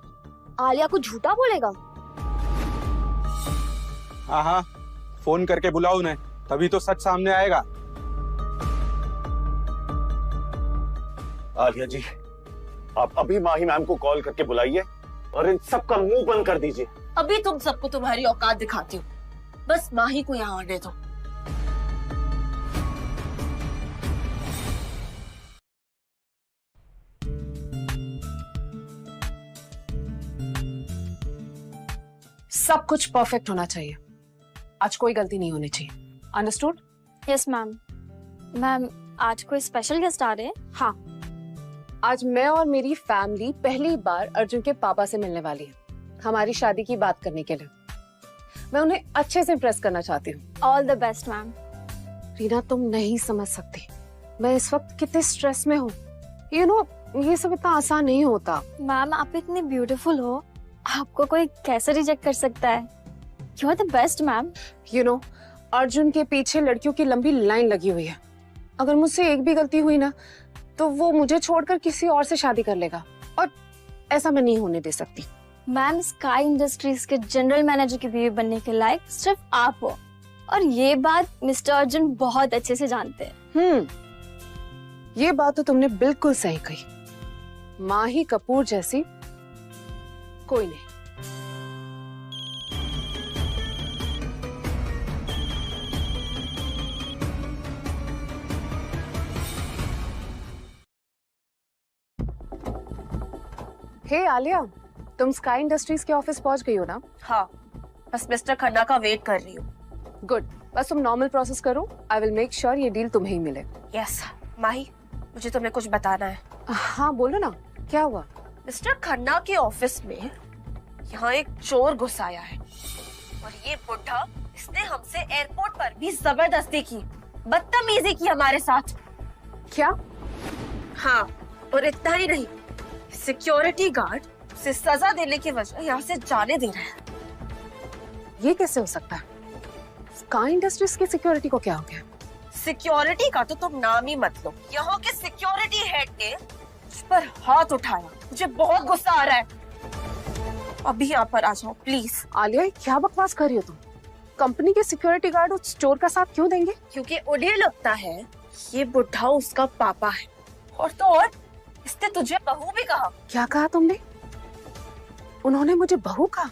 आलिया को झूठा बोलेगा? हाँ हाँ, फोन करके बुलाओ उन्हें, तभी तो सच सामने आएगा। आलिया जी, आप अभी माही मैम को कॉल करके बुलाइए और इन सबका मुंह बंद कर दीजिए। अभी तुम सबको तुम्हारी औकात दिखाती हूँ, बस माही को यहाँ आने दो। सब कुछ परफेक्ट होना चाहिए, आज कोई गलती नहीं होनी चाहिए। अंडरस्टूड? Yes ma'am. मैम, आज कोई स्पेशल गेस्ट आ रहे हैं? हाँ, आज मैं और मेरी फैमिली पहली बार अर्जुन के पापा से मिलने वाली है, हमारी शादी की बात करने के लिए। मैं उन्हें अच्छे से इम्प्रेस करना चाहती हूँ। All the best ma'am. Reena, तुम नहीं समझ सकती मैं इस वक्त कितने स्ट्रेस में हूँ। यू नो, ये सब इतना आसान नहीं होता। मैम, आप इतनी ब्यूटीफुल हो, आपको कोई कैसे रिजेक्ट कर सकता है? You are the best ma'am. You know, Arjun के पीछे लड़कियों की लंबी लाइन लगी हुई है। अगर मुझसे एक भी गलती हुई ना, तो वो मुझे छोड़कर किसी और से शादी कर लेगा, और ऐसा मैं नहीं होने दे सकती। मैम, स्काई इंडस्ट्रीज के जनरल मैनेजर की बीवी बनने के लायक सिर्फ आप हो, और ये बात मिस्टर अर्जुन बहुत अच्छे से जानते हैं। ये बात तो तुमने बिल्कुल सही कही। माही कपूर जैसी कोई नहीं। हे आलिया, तुम स्काई इंडस्ट्रीज के ऑफिस पहुंच गई हो ना? हाँ, बस मिस्टर खन्ना का वेट कर रही हूँ। गुड, बस तुम नॉर्मल प्रोसेस करो। आई विल मेक श्योर ये डील तुम्हें ही मिले। यस माही, मुझे तुम्हें कुछ बताना है। हाँ बोलो ना, क्या हुआ? मिस्टर खन्ना के ऑफिस में यहाँ एक चोर घुस आया है, और ये बुढ़ा, इसने हमसे एयरपोर्ट पर भी जबरदस्ती की, बदतमीजी की हमारे साथ। क्या? हाँ, और इतना ही नहीं, सिक्योरिटी गार्ड उसे सजा देने की वजह यहाँ से जाने दे रहा है। ये कैसे हो सकता है? स्काई इंडस्ट्रीज की सिक्योरिटी को क्या हो गया? सिक्योरिटी का तो तुम नाम ही मत लो। यहाँ के सिक्योरिटी हेड ने मुझ पर हाथ उठाया, मुझे बहुत गुस्सा आ रहा है। अभी यहाँ पर आ जाओ प्लीज। आलिया, क्या बकवास कर रही हो तुम? कंपनी के सिक्योरिटी गार्ड उस चोर का साथ क्यों देंगे? क्योंकि उन्हें लगता है ये बुढ़ा उसका पापा है, और तो और इसने तुझे बहू भी कहा। क्या कहा तुमने? उन्होंने मुझे बहू कहा?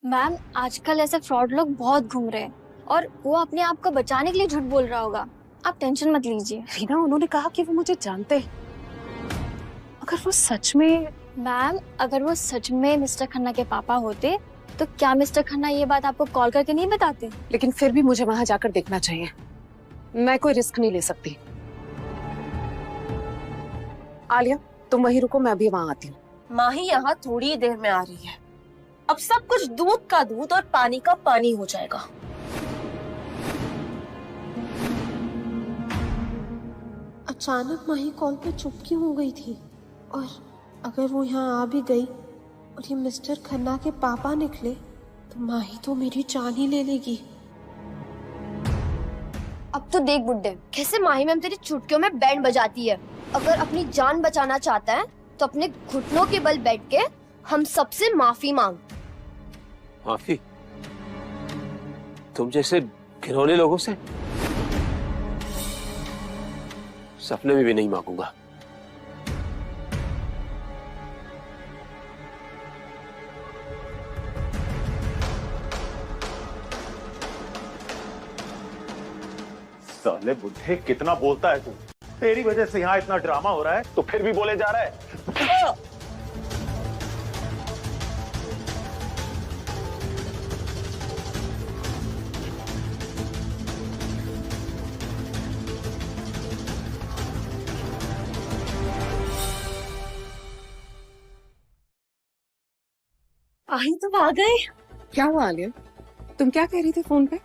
मैम, आजकल ऐसे फ्रॉड लोग बहुत घूम रहे हैं, और वो अपने आप को बचाने के लिए झूठ बोल रहा होगा। आप टेंशन मत लीजिए। रीना, उन्होंने कहा कि वो मुझे जानते हैं। अगर वो सच में... मैम, अगर वो सच में मिस्टर खन्ना के पापा होते, तो क्या मिस्टर खन्ना ये बात आपको कॉल करके नहीं बताते? लेकिन फिर भी मुझे वहां जाकर देखना चाहिए। मैं कोई रिस्क नहीं ले सकती। आलिया, तुम वहीं रुको, मैं अभी वहां आती हूँ। माही यहाँ थोड़ी देर में आ रही है। अब सब कुछ दूध का दूध और पानी का पानी हो जाएगा। अचानक माही कॉल पे चुप क्यों हो गई थी? और अगर वो यहाँ आ भी गई और ये मिस्टर खन्ना के पापा निकले, तो माही तो मेरी जान ही ले लेगी। अब तो देख बुड्ढे, कैसे माही मैम तेरी चुटकियों में बैंड बजाती है। अगर अपनी जान बचाना चाहता है तो अपने घुटनों के बल बैठ के हम सबसे माफी मांग। माफी? तुम जैसे घिनौने लोगों से सपने में भी नहीं मांगूंगा। साले बुढ़े, कितना बोलता है तू? तेरी वजह से यहाँ इतना ड्रामा हो रहा है, तो फिर भी बोले जा रहा है। आई तुम आ गए। क्या हुआ आलिया? तुम क्या कह रही थी फोन पे?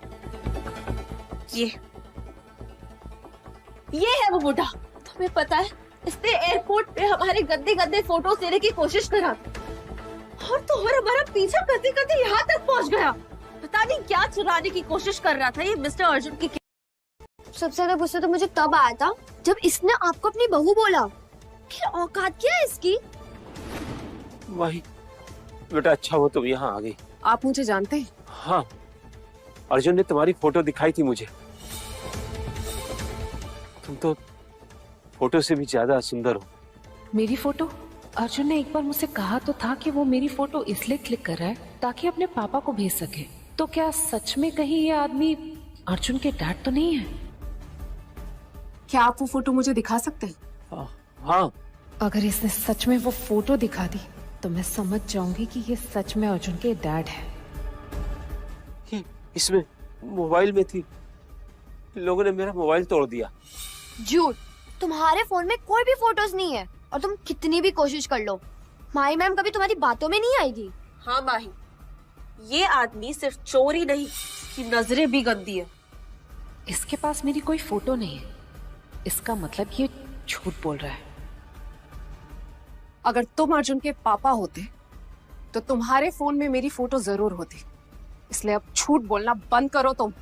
ये है वो बुढ़ा। तुम्हें पता है, इसने एयरपोर्ट पे हमारे गंदे गंदे फोटोज लेने की कोशिश करा, और तो और हमारा पीछा करते करते यहाँ तक पहुँच गया। पता नहीं क्या चुराने की कोशिश कर रहा था ये मिस्टर अर्जुन की। सबसे ज्यादा गुस्सा तो मुझे तब आया था जब इसने आपको अपनी बहू बोला। आखिर औकात क्या है इसकी? वही बेटा, अच्छा हो तुम यहाँ आ गई। आप मुझे जानते हैं? हाँ, अर्जुन ने तुम्हारी फोटो दिखाई थी मुझे। तुम तो फोटो से भी ज्यादा सुंदर हो। मेरी फोटो? अर्जुन ने एक बार मुझसे कहा तो था कि वो मेरी फोटो इसलिए क्लिक कर रहा है ताकि अपने पापा को भेज सके। तो क्या सच में कहीं ये आदमी अर्जुन के डैड तो नहीं है? क्या आप वो फोटो मुझे दिखा सकते हैं? हाँ। अगर इसने सच में वो फोटो दिखा दी तो मैं समझ जाऊंगी कि ये सच में अर्जुन के डैड है। इसमें मोबाइल में थी, लोगों ने मेरा मोबाइल तोड़ दिया। झूठ, तुम्हारे फोन में कोई भी फोटोज नहीं है और तुम कितनी भी कोशिश कर लो, माही मैम कभी तुम्हारी बातों में नहीं आएगी। हाँ माही, ये आदमी सिर्फ चोर ही नहीं, इसकी नजरें भी गंदी है। इसके पास मेरी कोई फोटो नहीं है, इसका मतलब ये झूठ बोल रहा है। अगर तुम अर्जुन के पापा होते तो तुम्हारे फोन में मेरी फोटो जरूर होती, इसलिए अब झूठ बोलना बंद करो तुम।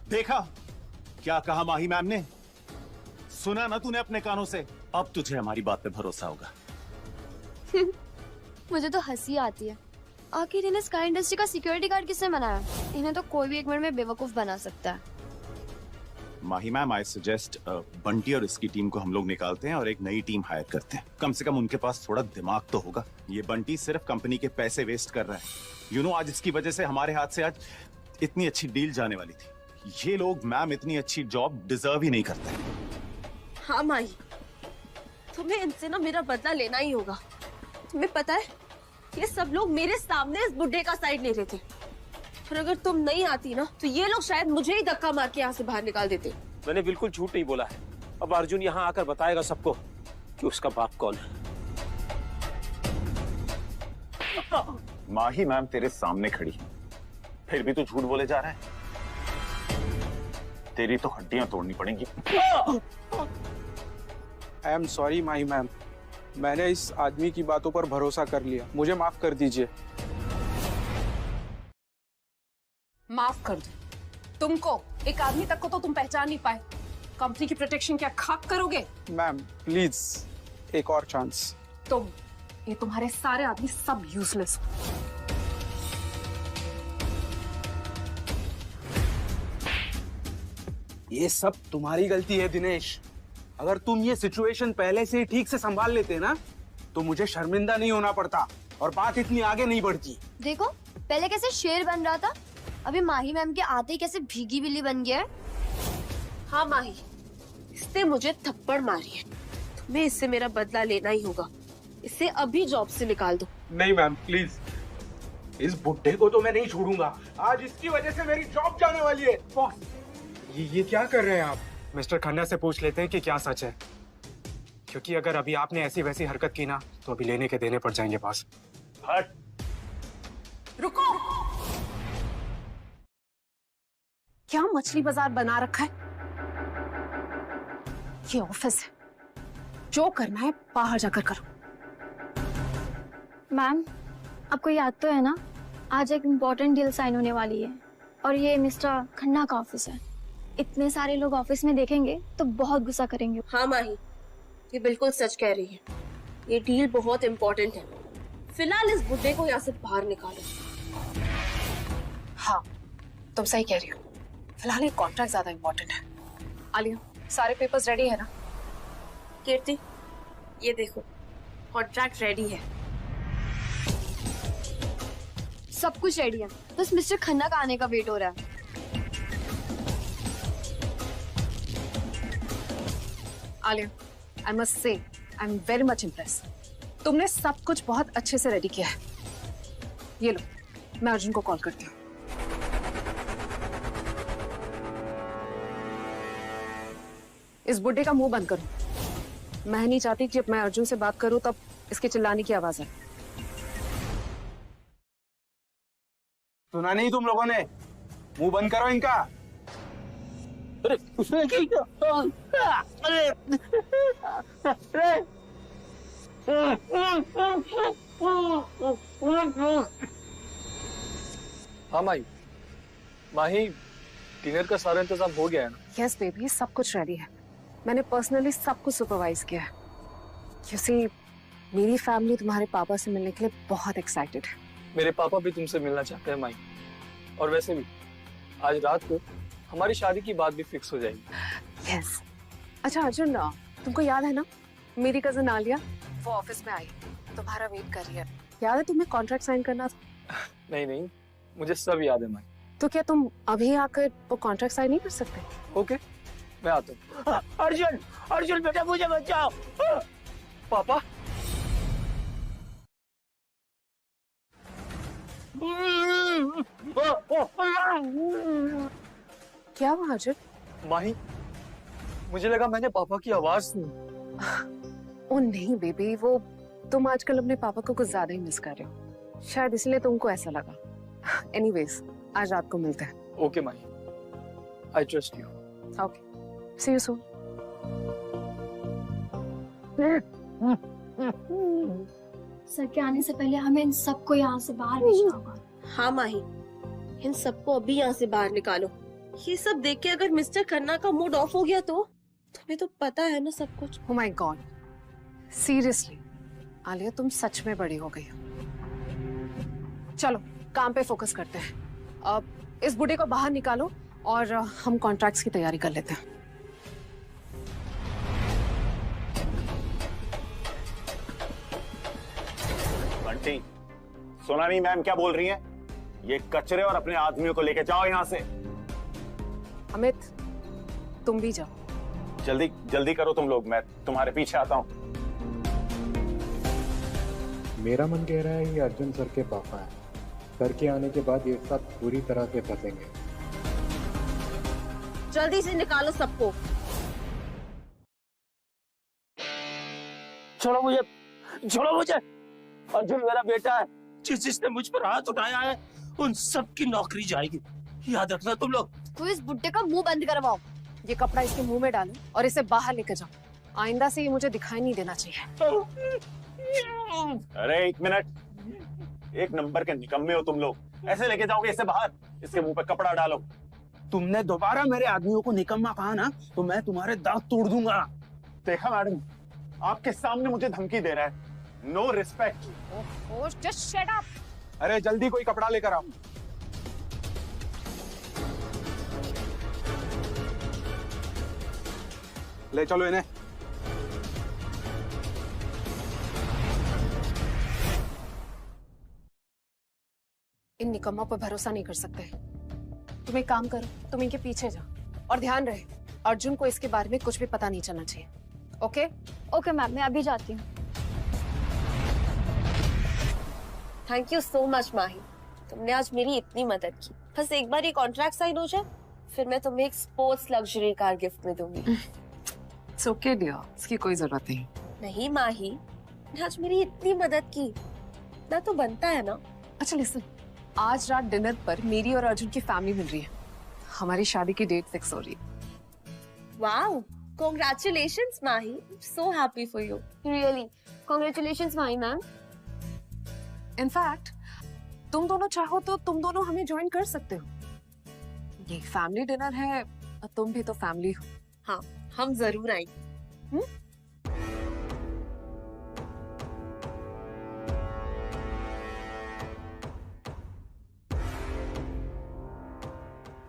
देखा क्या कहा माही मैम ने? सुना ना तूने अपने कानों से? अब तुझे हमारी बात पे भरोसा होगा। मुझे तो हंसी आती है। आखिर इन्हें स्काई इंडस्ट्री का सिक्योरिटी गार्ड किसने बनाया? इन्हें तो कोई भी एक मिनट में बेवकूफ बना सकता है। माही मैम, आई सजेस्ट बंटी और इसकी टीम को हम लोग निकालते हैं और एक नई टीम हायर करते हैं। कम से कम उनके पास थोड़ा दिमाग तो होगा। ये बंटी सिर्फ कंपनी के पैसे वेस्ट कर रहा है। आज इसकी वजह से हमारे हाथ से आज इतनी अच्छी डील जाने वाली थी। ये लोग मैम इतनी अच्छी जॉब डिजर्व ही नहीं करते। हाँ माही, तुम्हें इनसे ना मेरा बदला लेना ही होगा। तुम्हें पता है, ये सब लोग मेरे सामने इस बुड्ढे का साइड ले रहे थे, और अगर तुम नहीं आती ना तो ये लोग शायद मुझे ही धक्का मार के यहाँ से बाहर निकाल देते। मैंने बिल्कुल झूठ नहीं बोला है। अब अर्जुन यहाँ आकर बताएगा सबको कि उसका बाप कौन है। माही मैम तेरे सामने खड़ी है, फिर भी तू झूठ बोले जा रहा है। तेरी तो हड्डियां तोड़नी पड़ेंगी। I am sorry Mahi ma'am, मैंने इस आदमी की बातों पर भरोसा कर लिया, मुझे माफ कर दीजिए। माफ कर दो तुमको? एक आदमी तक को तो तुम पहचान नहीं पाए। कंपनी की प्रोटेक्शन क्या खाक करोगे? मैम प्लीज एक और चांस। ये तुम्हारे सारे आदमी सब यूजलेस हो। ये सब तुम्हारी गलती है दिनेश। अगर तुम ये सिचुएशन पहले से ही ठीक से संभाल लेते ना तो मुझे शर्मिंदा नहीं होना पड़ता और बात इतनी आगे नहीं बढ़ती। देखो पहले कैसे शेर बन रहा था, अभी माही मैम के आते ही कैसे भीगी बिल्ली बन गया है। हाँ माही, इसने मुझे थप्पड़ मारी है, तुम्हें इससे मेरा बदला लेना ही होगा। इसे अभी जॉब से निकाल दो। नहीं मैम प्लीज, इस बुड्ढे को तो मैं नहीं छोड़ूंगा। आज इसकी वजह से मेरी जॉब जाने वाली है। बॉस, ये क्या कर रहे हैं आप? मिस्टर खन्ना से पूछ लेते हैं कि क्या सच है, क्योंकि अगर अभी आपने ऐसी वैसी हरकत की ना तो अभी लेने के देने पड़ जाएंगे बॉस। हट। रुको, क्या मछली बाजार बना रखा है? ये ऑफिस है, जो करना है बाहर जाकर करो। मैम, आपको याद तो है ना, आज एक इम्पोर्टेंट डील साइन होने वाली है और ये मिस्टर खन्ना का ऑफिस है। इतने सारे लोग ऑफिस में देखेंगे तो बहुत गुस्सा करेंगे। हाँ माही, ये बिल्कुल सच कह रही है। ये डील बहुत इम्पोर्टेंट है। फिलहाल इस बुड्ढे को यहाँ से बाहर निकालो। हाँ, तुम सही कह रही हो। फिलहाल ये कॉन्ट्रैक्ट ज्यादा इम्पोर्टेंट है। आलिया, सारे पेपर्स रेडी है ना? कीर्ति, ये देखो, कॉन्ट्रैक्ट रेडी है। सब कुछ रेडी है, बस मिस्टर खन्ना का आने का वेट हो रहा है। Alia, I must say, I'm very much impressed. तुमने सब कुछ बहुत अच्छे से रेडी किया है। ये लो, मैं अर्जुन को कॉल करती हूँ। इस बुड्ढे का मुंह बंद करो। मैं नहीं चाहती कि जब मैं अर्जुन से बात करूं तब इसके चिल्लाने की आवाज आए। सुना नहीं तुम लोगों ने? मुंह बंद करो इनका। अरे उसने क्या? हाँ माही, डिनर का सारा इंतजाम हो गया है ना? यस बेबी, सब कुछ रेडी है। मैंने पर्सनली सब कुछ सुपरवाइज किया है। You see, मेरी फैमिली तुम्हारे पापा से मिलने के लिए बहुत एक्साइटेड है। मेरे पापा भी तुमसे मिलना चाहते हैं माई। और वैसे भी आज रात को हमारी शादी की बात भी फिक्स हो जाएगी। यस। अच्छा अर्जुन, तुमको याद है ना मेरी कजन आलिया, वो ऑफिस में आई, तुम्हारा वेट कर रही है। याद है तुम्हें कॉन्ट्रैक्ट साइन करना था? नहीं, मुझे सब याद है माई। तो क्या तुम अभी आकर वो कॉन्ट्रैक्ट साइन नहीं कर सकते? ओके, मैं आता हूँ। अर्जुन बेटा मुझे बचाओ। पापा क्या हुआ अर्जुन? माही, मुझे लगा मैंने पापा की आवाज सुनी। ओ नहीं बेबी, वो तुम आजकल अपने पापा को कुछ ज्यादा ही मिस कर रहे हो, शायद इसलिए तुमको ऐसा लगा। एनीवेज, आज रात को मिलते हैं। Okay Mahi, I trust you. Okay, see you soon. Sir के आने से पहले हमें इन सबको यहाँ से बाहर भेजना होगा। हाँ माही, इन सबको अभी यहाँ से बाहर निकालो। ये सब देख के अगर मिस्टर खन्ना का मूड ऑफ हो गया तो तुम्हें तो पता है ना सब कुछ। Oh my God, seriously Alia, तुम सच में बड़ी हो गई हो। चलो काम पे फोकस करते हैं। अब इस बूढ़े को बाहर निकालो और हम कॉन्ट्रैक्ट्स की तैयारी कर लेते हैं। बंटी, सुना नहीं मैम क्या बोल रही हैं? ये कचरे और अपने आदमियों को लेके जाओ यहाँ से। अमित, तुम भी जाओ। जल्दी जल्दी करो तुम लोग, मैं तुम्हारे पीछे आता हूँ। मेरा मन कह रहा है ये अर्जुन सर के पापा हैं। सर के आने के बाद ये सब पूरी तरह से फंसेंगे। जल्दी से निकालो सबको। छोड़ो मुझे। अर्जुन मेरा बेटा है, जिसने मुझ पर हाथ उठाया है उन सब की नौकरी जाएगी, याद रखना तुम लोग। तो इस बुड्ढे का मुंह बंद करवाओ। ये कपड़ा इसके मुंह में डालो और इसे बाहर लेकर जाओ। आइंदा से ये मुझे दिखाई नहीं देना चाहिए। अरे एक मिनट, एक नंबर के निकम्मे हो तुम लोग। ऐसे लेके जाओगे इसे बाहर? इसके मुंह पे कपड़ा डालो। तुमने दोबारा मेरे आदमियों को निकम्मा कहा ना तो मैं तुम्हारे दांत तोड़ दूंगा। देखा मैडम, आपके सामने मुझे धमकी दे रहा है। No respect. Just shut up. अरे जल्दी कोई कपड़ा लेकर आओ। ले चलो इन्हें। इन निकम्मों पर भरोसा नहीं कर सकते। तुम एक काम करो, तुम इनके पीछे जाओ और ध्यान रहे अर्जुन को इसके बारे में कुछ भी पता नहीं चलना चाहिए। ओके? ओके मैम, मैं अभी जाती हूँ। थैंक यू सो मच माही, तुमने आज मेरी इतनी मदद की। बस एक बार ये कॉन्ट्रैक्ट साइन हो जाए, फिर मैं तुम्हें एक स्पोर्ट्स लग्जरी कार गिफ्ट में दूंगी। इट्स ओके डियर, इसकी कोई जरूरत नहीं। नहीं माही, आज मेरी इतनी मदद की, ना तो बनता है ना। अच्छा लिसन, आज रात डिनर पर मेरी और अर्जुन की फैमिली मिल रही है। हमारी शादी की डेट फिक्स हो रही है। Wow, congratulations Mahi, so happy for you. Really congratulations Mahi ma'am. In fact तुम दोनों चाहो तो तुम दोनों हमें ज्वाइन कर सकते हो। ये फैमिली डिनर है, तुम भी तो फैमिली हो। हाँ, हम जरूर आएंगे।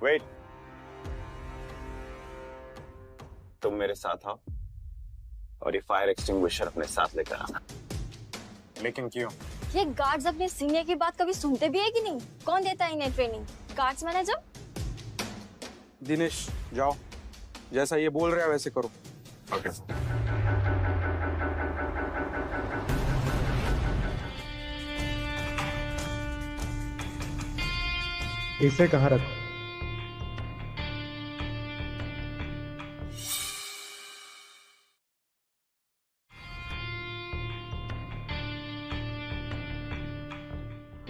वेट, तुम मेरे साथ आओ और ये फायर एक्सटिंग्विशर अपने साथ लेकर आना। लेकिन क्यों? ये गार्ड्स अपने सीनियर की बात कभी सुनते भी है कि नहीं? कौन देता है इन्हें ट्रेनिंग? Guards manager? दिनेश जाओ, जैसा ये बोल रहा है वैसे करो। ओके। इसे कहाँ रखो?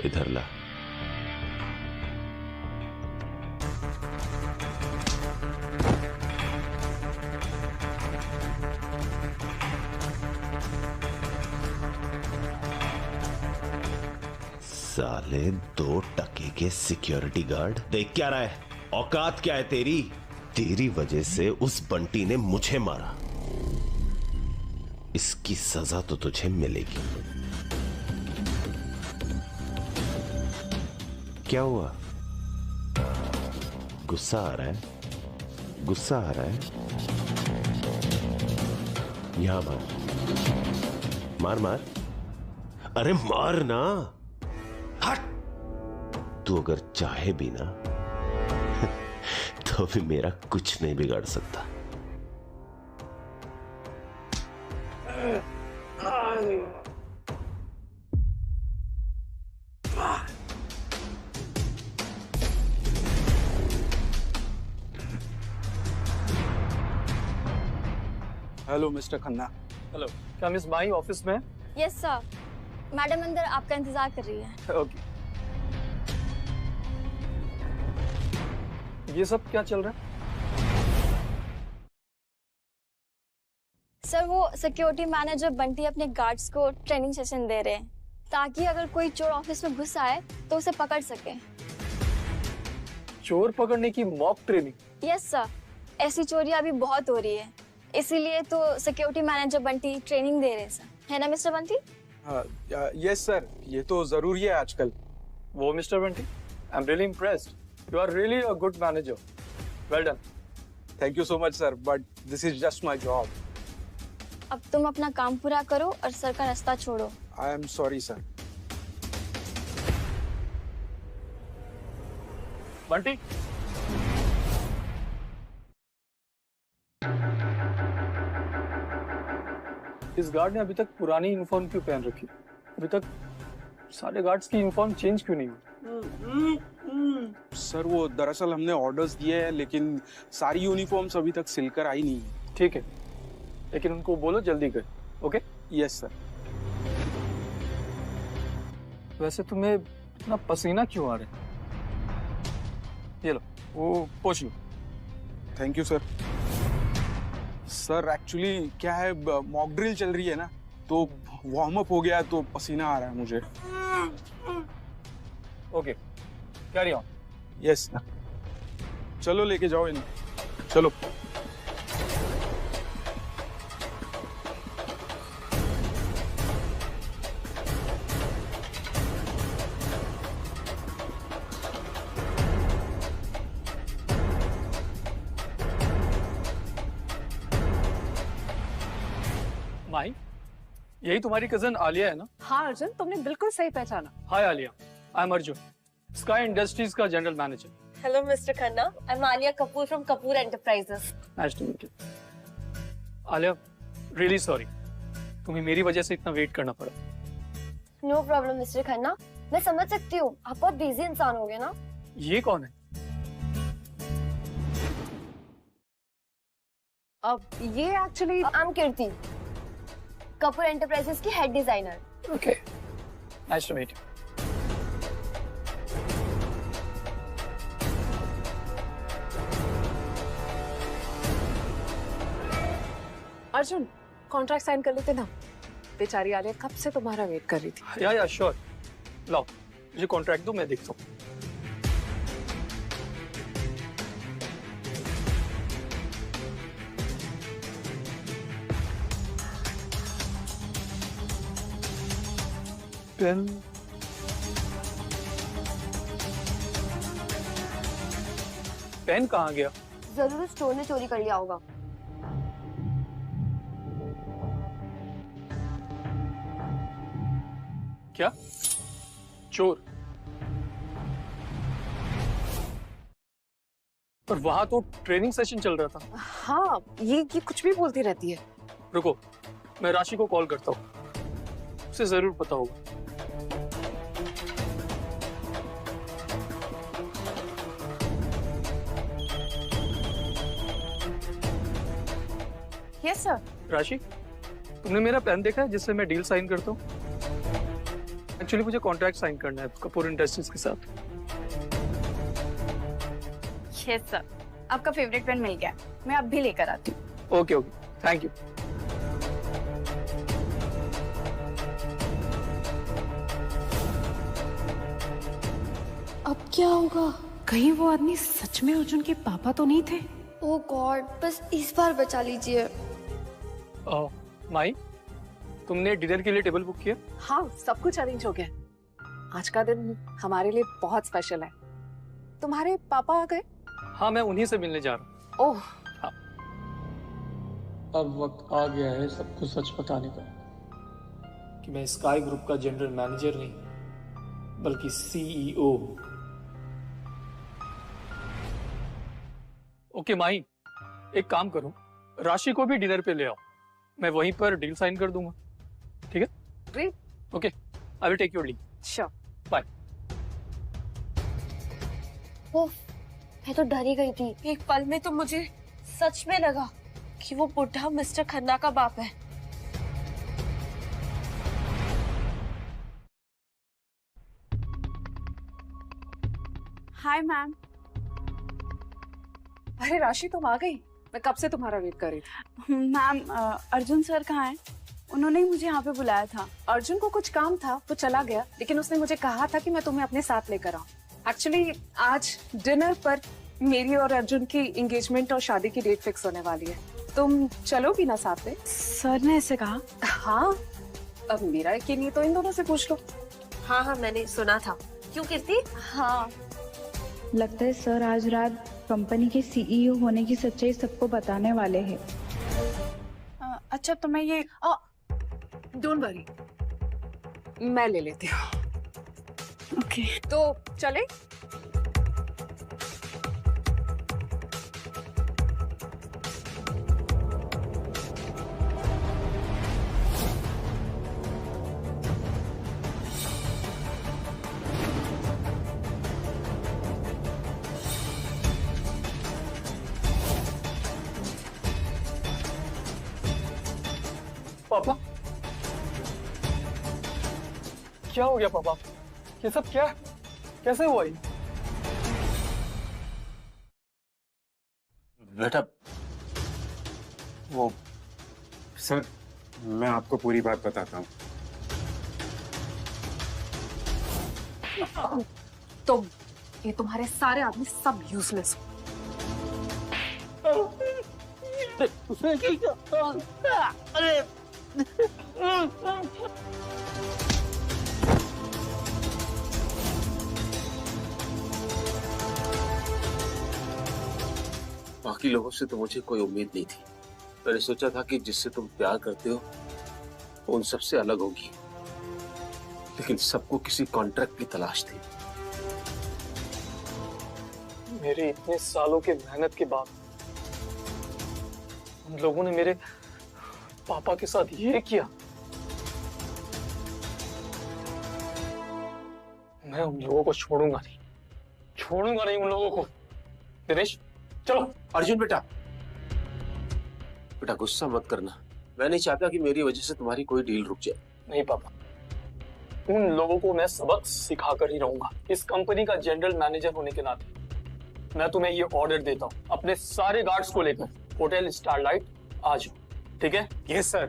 इधर ला। साले 2 टके के सिक्योरिटी गार्ड देख क्या रहा है? औकात क्या है तेरी? तेरी वजह से उस बंटी ने मुझे मारा, इसकी सजा तो तुझे मिलेगी। क्या हुआ? गुस्सा आ रहा है? गुस्सा आ रहा है? यहां मार, मार मार, अरे मार ना, हट। तू अगर चाहे भी ना तो भी मेरा कुछ नहीं बिगाड़ सकता। Hello mister Khanna. हेलो, क्या मिस माही ऑफिस में है? यस सर, मैडम अंदर आपका इंतजार कर रही है। ओके। ये सब क्या चल रहा है? सर वो सिक्योरिटी मैनेजर बंटी अपने गार्ड्स को ट्रेनिंग सेशन दे रहे हैं ताकि अगर कोई चोर ऑफिस में घुस आए तो उसे पकड़ सके। चोर पकड़ने की मॉक ट्रेनिंग? यस सर, ऐसी चोरियां अभी बहुत हो रही है, इसीलिए तो सिक्योरिटी मैनेजर बंटी ट्रेनिंग दे रहे हैं सर, है ना मिस्टर बंटी? यस सर, ये तो जरूरी है आजकल। वो mister Bunty, I am really impressed, you are really a good manager, well done. Thank you so much sir, but this is just my job. अब तुम अपना काम पूरा करो और सर का रास्ता छोड़ो। I am sorry sir. Bunty, इस गार्ड ने अभी तक पुरानी यूनिफॉर्म क्यों पहन रखी? अभी तक सारे गार्ड्स की यूनिफॉर्म चेंज क्यों नहीं हुई? सर वो दरअसल हमने ऑर्डर्स दिए हैं, लेकिन सारी यूनिफॉर्म्स अभी तक सिलकर आई नहीं है। ठीक है, लेकिन उनको बोलो जल्दी कर। ओके? Yes sir. वैसे तुम्हें इतना पसीना क्यों आ रहा है? ये लो, वो पोंछ लो। Thank you sir. Sir actually क्या है, मॉक ड्रिल चल रही है ना, तो वार्म अप हो गया तो पसीना आ रहा है मुझे। Okay, carry on. Yes sir. चलो लेके जाओ इन्हें, चलो। माही, यही तुम्हारी कजन आलिया है ना? हाँ अर्जुन, तुमने बिल्कुल सही पहचाना। Hi Alia, I am Arjun, sky industries का general manager. Hello mister Khanna, I am Alia Kapoor from Kapoor enterprises. Nice to meet you. Alia, really sorry, तुम्हें मेरी वजह से इतना वेट करना पड़ा। नो प्रॉब्लम मिस्टर खन्ना, मैं समझ सकती हूँ, आप बहुत बिजी इंसान हो गए ना। ये कौन है? अब ये actually I am Kirti, Kapoor enterprises की head designer. Okay, nice to meet you. Arjun, contract sign कर लेते ना, बेचारी आलिया कब से तुम्हारा वेट कर रही थी। या श्योर, लाओ मुझे कॉन्ट्रैक्ट दो, मैं देखता हूँ। पेन, पेन कहाँ गया? जरूर स्टोर ने चोरी कर लिया होगा। क्या? चोर? पर वहां तो ट्रेनिंग सेशन चल रहा था। हाँ, ये कुछ भी बोलती रहती है। रुको, मैं राशि को कॉल करता हूँ, उसे जरूर पता होगा। Yes sir. राशि, तुमने मेरा पेन देखा है जिससे मैं डील साइन करता हूँ? एक्चुअली मुझे कॉन्ट्रैक्ट साइन करना है कपूर इंडस्ट्रीज के साथ। यस सर, आपका फेवरेट पेन मिल गया, मैं अब भी लेकर आती हूँ। Okay okay, thank you. अब क्या होगा? कहीं वो आदमी सच में अर्जुन के पापा तो नहीं थे? ओह गॉड, बस इस बार बचा लीजिए। माही, तुमने डिनर के लिए टेबल बुक किया? हाँ, सब कुछ अरेंज हो गया। आज का दिन हमारे लिए बहुत स्पेशल है। तुम्हारे पापा आ गए? हाँ, मैं उन्हीं से मिलने जा रहा हूँ। ओह, अब वक्त आ गया है सबको सच बताने का कि मैं स्काई ग्रुप का जनरल मैनेजर नहीं बल्कि सीईओ। ओके माही, एक काम करो, राशि को भी डिनर पे ले आओ, मैं वहीं पर डील साइन कर दूंगा। ठीक है? Great. Okay, I will take your leave. Sure. Bye. मैं तो डर ही गई थी। एक पल में तो मुझे सच में लगा कि वो बुढ़ा मिस्टर खन्ना का बाप है। Hi ma'am. अरे राशि, तुम आ गई? मैं कब से तुम्हारा वेट कर रही थी। मैम, अर्जुन सर कहाँ हैं? उन्होंने ही मुझे यहाँ पे बुलाया था। अर्जुन को कुछ काम था, वो चला गया, लेकिन उसने मुझे कहा था कि मैं तुम्हें अपने साथ लेकर आऊं। एक्चुअली आज डिनर पर मेरी और अर्जुन की एंगेजमेंट और शादी की डेट फिक्स होने वाली है। तुम चलोगी ना साथ में? सर ने ऐसे कहा? हाँ, अब मेरा यकीन नहीं तो इन दोनों से पूछ लो। हाँ हाँ, मैंने सुना था। क्यों कीर्ति? हाँ, लगता है सर आज रात कंपनी के सीईओ होने की सच्चाई सबको बताने वाले हैं। अच्छा, तो मैं ये डोंट वरी, मैं ले लेती हूँ। ओके, तो चले? पापा, क्या हो गया पापा? ये सब क्या, कैसे हुआ ये? बेटा, वो सर, मैं आपको पूरी बात बताता हूँ। तुम, ये तुम्हारे सारे आदमी सब यूजलेस हो। अरे बाकी लोगों से तो मुझे कोई उम्मीद नहीं थी। मैंने सोचा था कि जिससे तुम प्यार करते हो वो उन सबसे अलग होगी, लेकिन सबको किसी कॉन्ट्रैक्ट की तलाश थी। मेरे इतने सालों के मेहनत के बाद उन लोगों ने मेरे पापा के साथ ये किया। मैं उन लोगों को छोड़ूंगा नहीं उन लोगों को। दिनेश, चलो। अर्जुन बेटा गुस्सा मत करना। मैं नहीं चाहता कि मेरी वजह से तुम्हारी कोई डील रुक जाए। नहीं पापा, उन लोगों को मैं सबक सिखा कर ही रहूंगा। इस कंपनी का जनरल मैनेजर होने के नाते मैं तुम्हें ये ऑर्डर देता हूँ, अपने सारे गार्ड्स को लेकर होटल स्टारलाइट आ जाओ। ठीक है? Yes sir.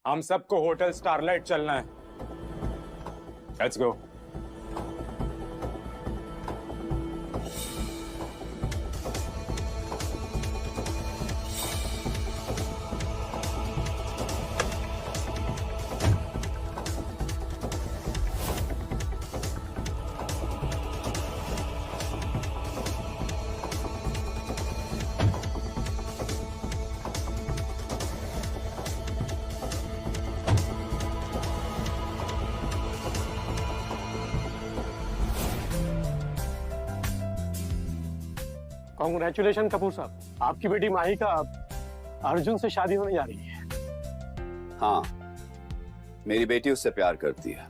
हम सबको होटल स्टारलाइट चलना है। Let's go. कांग्रेचुलेशन कपूर साहब, आपकी बेटी माही का अर्जुन से शादी होने जा रही है। हाँ, मेरी बेटी उससे प्यार करती है,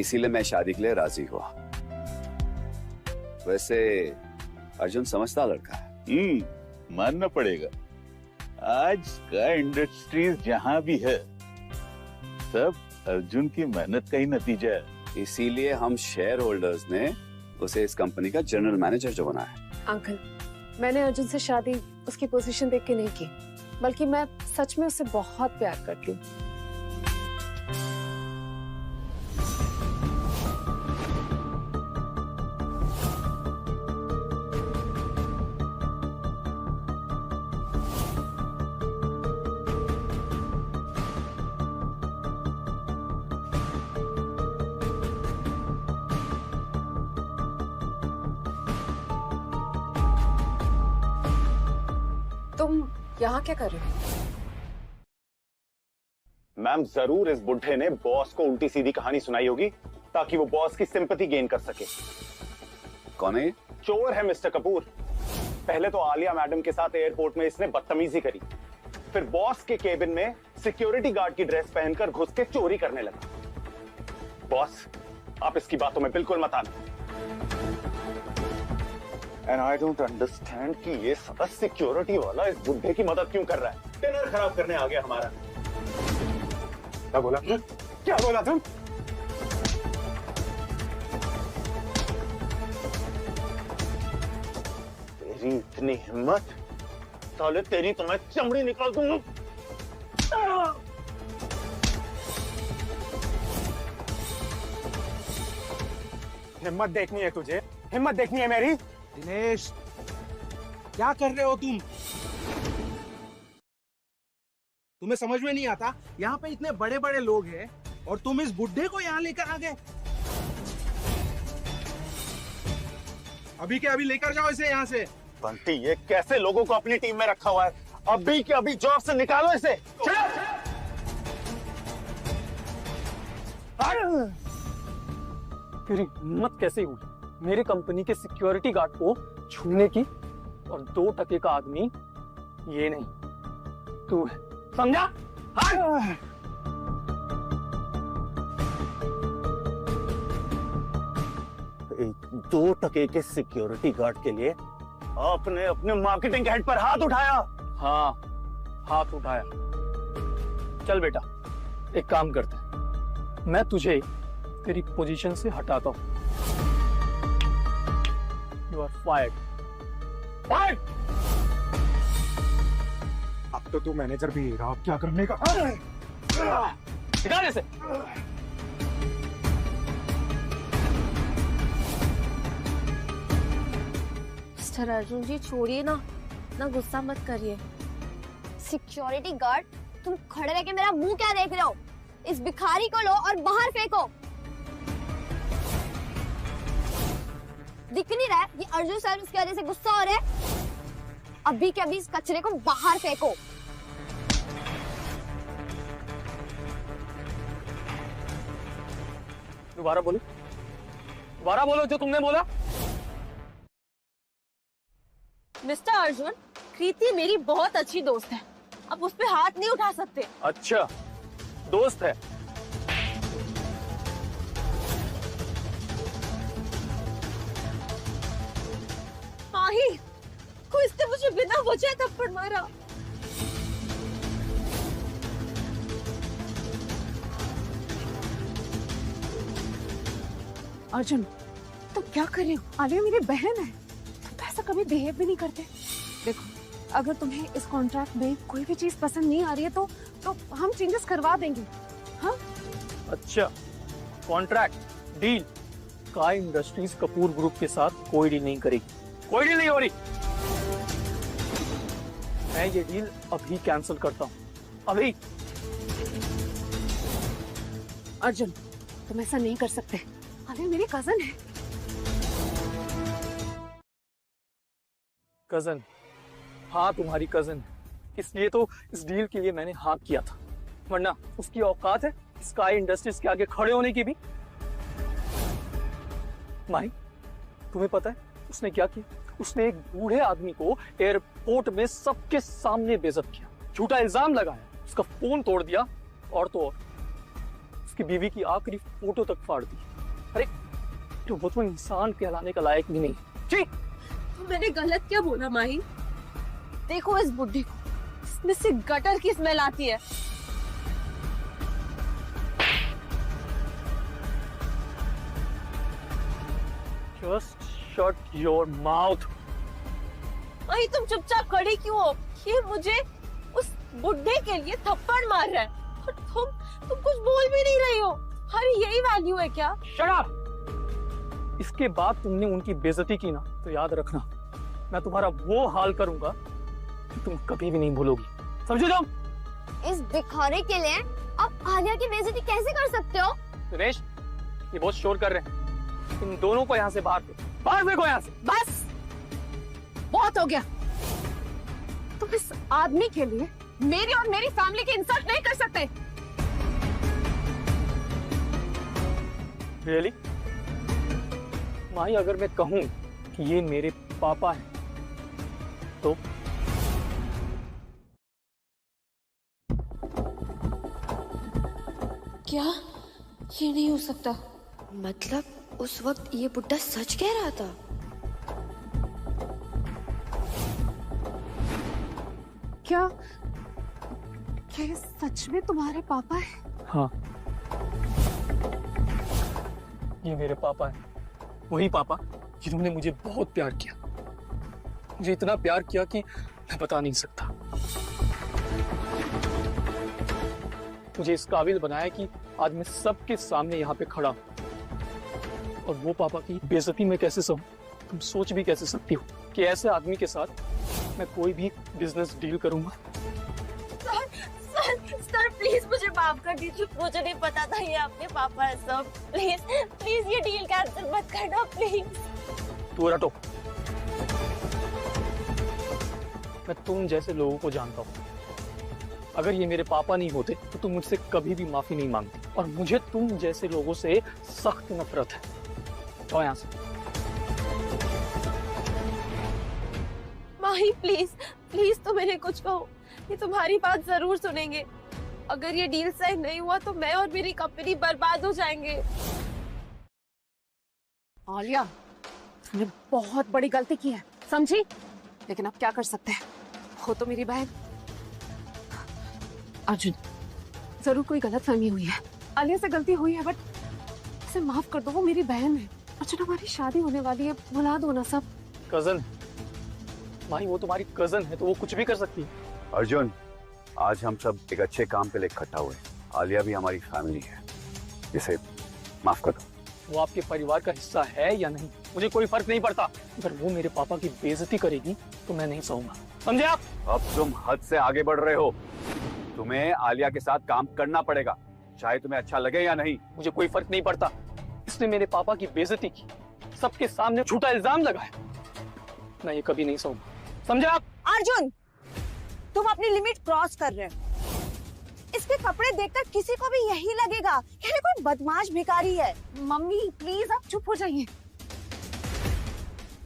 इसीलिए मैं शादी के लिए राजी हुआ। वैसे अर्जुन समझदार लड़का है। मानना पड़ेगा। आज का इंडस्ट्रीज जहां भी है सब अर्जुन की मेहनत का ही नतीजा है। इसीलिए हम शेयर होल्डर्स ने उसे इस कंपनी का जनरल मैनेजर जो बनाया है। अंकल, मैंने अर्जुन से शादी उसकी पोजीशन देख के नहीं की, बल्कि मैं सच में उससे बहुत प्यार करती हूँ। तुम यहाँ क्या कर रहे हो? मैम, जरूर इस बुढ़े ने बॉस को उल्टी सीधी कहानी सुनाई होगी ताकि वो बॉस की सिंपैथी गेन कर सके। कौन है? चोर है मिस्टर कपूर। पहले तो आलिया मैडम के साथ एयरपोर्ट में इसने बदतमीजी करी, फिर बॉस के केबिन में सिक्योरिटी गार्ड की ड्रेस पहनकर घुस के चोरी करने लगा। बॉस, आप इसकी बातों में बिल्कुल मत आना। एंड आई डोंट अंडरस्टैंड कि ये सारा सिक्योरिटी वाला इस बुढ़े की मदद क्यों कर रहा है। डिनर खराब करने आ गया हमारा। क्या बोला? क्या बोला तुम? तेरी इतनी हिम्मत, साले तेरी तो मैं चमड़ी निकाल दूंगा। हिम्मत देखनी है तुझे? हिम्मत देखनी है मेरी? दिनेश, क्या कर रहे हो तुम? तुम्हें समझ में नहीं आता? यहाँ पे इतने बड़े बड़े लोग हैं और तुम इस बुड्ढे को यहाँ लेकर आ गए। अभी के अभी लेकर जाओ इसे यहाँ से। बंटी, ये कैसे लोगों को अपनी टीम में रखा हुआ है? अभी के अभी जॉब से निकालो इसे। तेरी हिम्मत कैसे हुई मेरी कंपनी के सिक्योरिटी गार्ड को छूने की? और 2 टके का आदमी ये नहीं, तू है, समझा? 2 टके के सिक्योरिटी गार्ड के लिए आपने अपने मार्केटिंग हेड पर हाथ उठाया? हाँ, हाथ उठाया। चल बेटा, एक काम करते हैं, मैं तुझे तेरी पोजीशन से हटाता हूं। You are fired. फायर्ड! अब तो तू मैनेजर भी रहा, अब क्या करने का? निकाल इसे। मिस्टर अर्जुन जी, छोड़िए ना, इतना गुस्सा मत करिए। सिक्योरिटी गार्ड, तुम खड़े रह के मेरा मुंह क्या देख रहे हो? इस भिखारी को लो और बाहर फेंको। दिख नहीं रहा है ये अर्जुन सर्विस की वजह से गुस्सा हो रहा है? अभी के अभी इस कचरे को बाहर फेंको। दोबारा बोलो, दोबारा बोलो जो तुमने बोला। मिस्टर अर्जुन, कृति मेरी बहुत अच्छी दोस्त है, आप उस पे हाथ नहीं उठा सकते। अच्छा, दोस्त है? माही, कोई इसने मुझे बिना वजह थप्पड़ मारा। अर्जुन, तुम क्या कर रहे हो? आलिया मेरी बहन है, तुम तो ऐसा कभी बिहेव भी नहीं करते। देखो, अगर तुम्हें इस कॉन्ट्रैक्ट में कोई भी चीज पसंद नहीं आ रही है तो हम चेंजेस करवा देंगे। हाँ? अच्छा, contract deal sky industries Kapoor group के साथ कोई डील नहीं करेगी, कोई डील नहीं हो रही। मैं ये डील अभी कैंसिल करता हूँ, अभी। अर्जुन, तुम ऐसा नहीं कर सकते, आलिया मेरी कजन है। कजन? हाँ, तुम्हारी कजन, इसलिए तो इस डील के लिए मैंने हाँ किया था, वरना उसकी औकात है स्काई इंडस्ट्रीज के आगे खड़े होने की भी? माही, तुम्हें पता है उसने क्या किया? उसने एक बूढ़े आदमी को एयरपोर्ट में सबके सामने बेइज्जत किया, झूठा इल्जाम लगाया, उसका फोन तोड़ दिया, और तो और उसकी बीवी की आखिरी फोटो तक फाड़ दी। अरे तो वो तो इंसान कहलाने का लायक भी नहीं। जी, तो मैंने गलत क्या बोला माही? देखो इस बुड्ढे को, इसमें से गटर की स्मेल आती है। Just shut your mouth. माही, तुम चुपचाप खड़ी क्यों हो? ये मुझे उस बुड्ढे के लिए थप्पड़ मार रहा है और तुम कुछ बोल भी नहीं रही हो। अरे यही वैल्यू है क्या? Shut up! इसके बाद तुमने उनकी बेइज्जती की ना तो याद रखना, मैं तुम्हारा वो हाल करूंगा कि तुम कभी भी नहीं भूलोगी, समझो तुम? इस दिखाने के लिए आप आलिया की बेइज्जती कैसे कर सकते हो? दिनेश, ये बहुत शोर कर रहे हैं, तुम दोनों को यहाँ से बाहर फेंको यहाँ से। बस बहुत हो गया। तुम इस आदमी के लिए मेरी और मेरी फैमिली की इंसल्ट नहीं कर सकते। रियली? माही, अगर मैं कहूँ कि ये मेरे पापा हैं तो? क्या? ये नहीं हो सकता। मतलब उस वक्त ये बुड्ढा सच कह रहा था? क्या ये सच में तुम्हारे पापा है? हाँ, ये मेरे पापा हैं, वही पापा जिन्होंने मुझे बहुत प्यार किया, मुझे इतना प्यार किया कि मैं बता नहीं सकता। मुझे इस काबिल बनाया कि आज मैं सबके सामने यहाँ पे खड़ा हूँ। और वो पापा की बेइज्जती में कैसे सहूं, तुम सोच भी कैसे सकती हो कि ऐसे आदमी के साथ मैं कोई भी बिजनेस डील करूंगा? सर प्लीज मुझे माफ कर दीजिए, मुझे नहीं पता था ये आपके पापा है सब। प्लीज प्लीज ये डील कैंसिल मत करना प्लीज। तू रटो, मैं तुम जैसे लोगों को जानता हूँ। अगर ये मेरे पापा नहीं होते तो तुम मुझसे कभी भी माफी नहीं मांगती, और मुझे तुम जैसे लोगों से सख्त नफरत है। तो यहाँ से माही प्लीज प्लीज तो मेरे कुछ कहो, ये तुम्हारी बात जरूर सुनेंगे। अगर ये डील साइन नहीं हुआ तो मैं और मेरी कंपनी बर्बाद हो जाएंगे। आलिया, तुमने बहुत बड़ी गलती की है, समझी? लेकिन अब क्या कर सकते हैं, हो तो मेरी बहन। अर्जुन, जरूर कोई गलतफहमी हुई है, आलिया से गलती हुई है, बट उसे माफ कर दो, वो मेरी बहन है। अर्जुन, हमारी शादी होने वाली है, भुला दो ना सब। कजन भाई, वो तुम्हारी कजन है तो वो कुछ भी कर सकती है। अर्जुन, आज हम सब एक अच्छे काम के लिए इकट्ठा हुए। आलिया भी हमारी फैमिली है, इसे माफ कर दो। वो आपके परिवार का हिस्सा है या नहीं, मुझे कोई फर्क नहीं पड़ता। अगर वो मेरे पापा की बेइज्जती करेगी तो मैं नहीं सहूंगा, समझे आप? अब तुम हद से आगे बढ़ रहे हो। तुम्हें आलिया के साथ काम करना पड़ेगा, चाहे तुम्हें अच्छा लगे या नहीं। मुझे कोई फर्क नहीं पड़ता। इसने मेरे पापा की बेइज्जती की, सबके सामने झूठा इल्जाम लगाया, मैं ये कभी नहीं सहूंगा, समझे आप? अर्जुन, तुम अपनी लिमिट क्रॉस कर रहे हो। इसके कपड़े देखकर किसी को भी यही लगेगा कि ये कोई बदमाश भिखारी है। मम्मी प्लीज आप चुप हो जाइए।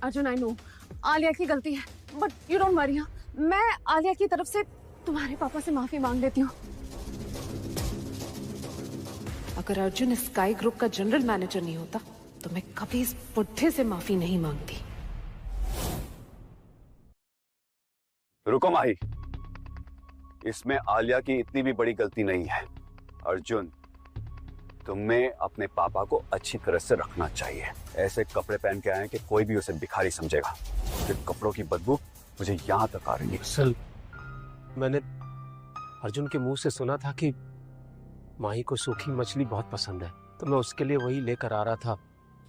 अर्जुन, आई नो आलिया की गलती है, बट यू डोंट वरी। मैं आलिया की तरफ से तुम्हारे पापा से माफी मांग लेती हूँ। अगर अर्जुन स्काई ग्रुप का जनरल मैनेजर नहीं होता तो मैं कभी इस बुड्ढे से माफी नहीं मांगती। रुको माही, इसमें आलिया की इतनी भी बड़ी गलती नहीं है। अर्जुन, तुम्हें अपने पापा को अच्छी तरह से रखना चाहिए। ऐसे कपड़े पहन के आए कि कोई भी उसे भिखारी समझेगा। फिर कपड़ों की बदबू मुझे यहाँ तक आ रही है। असल मैंने अर्जुन के मुंह से सुना था कि माही को सूखी मछली बहुत पसंद है, तो मैं उसके लिए वही लेकर आ रहा था।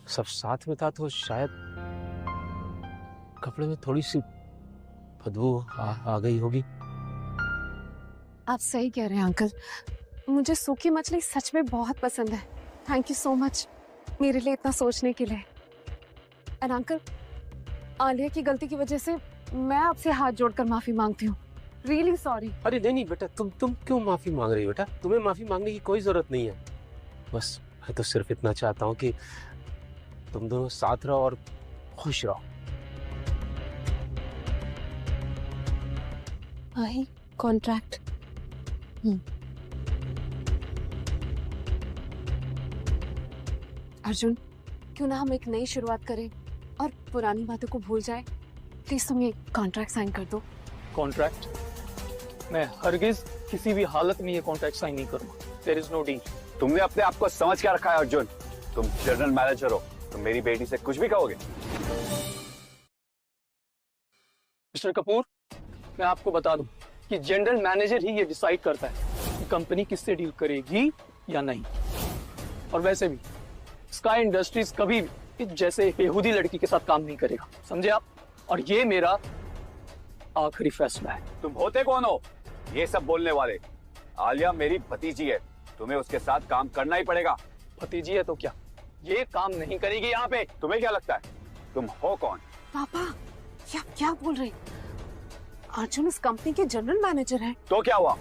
सब साथ में था तो शायद कपड़े में थोड़ी सी बदबू आ गई होगी। आप सही कह रहे हैं अंकल, मुझे सूखी मछली सच में बहुत पसंद है। थैंक यू सो मच मेरे लिए इतना सोचने के लिए। एंड अंकल, आलिया की गलती की वजह से मैं आपसे हाथ जोड़कर माफी मांगती हूँ। Really sorry. अरे नहीं बेटा, तुम क्यों माफी मांग रही हो बेटा? तुम्हें माफी मांगने की कोई जरूरत नहीं है। बस मैं तो सिर्फ इतना चाहता हूँ कि तुम दोनों साथ रहो और खुश रहो। माही, कॉन्ट्रैक्ट। अर्जुन, क्यों ना हम एक नई शुरुआत करें और पुरानी बातों को भूल जाए। प्लीज तुम ये कॉन्ट्रैक्ट साइन कर दो। कॉन्ट्रैक्ट? मैं हरगिज किसी भी हालत में ये कॉन्ट्रैक्ट साइन नहीं करूंगा। There is no deal. तुमने अपने आप को समझ क्या रखा है अर्जुन? तुम जनरल मैनेजर हो, तुम मेरी बेटी से कुछ भी कहोगे? मिस्टर कपूर, मैं आपको बता दूं, कि जनरल मैनेजर ही ये डिसाइड करता है कि कंपनी किससे डील करेगी या नहीं। और वैसे भी स्काई इंडस्ट्रीज कभी भी जैसे बेहुदी लड़की के साथ काम नहीं करेगा, समझे आप? और ये मेरा आखिरी फैसला है। तुम होते कौन हो ये सब बोलने वाले? आलिया मेरी भतीजी है, तुम्हें उसके साथ काम करना ही पड़ेगा। भतीजी है तो क्या ये काम नहीं करेगी यहाँ पे? तुम्हें क्या लगता है तुम हो कौन? पापा ये आप क्या बोल रहे? अर्जुन इस कंपनी के जनरल मैनेजर है। तो क्या हुआ?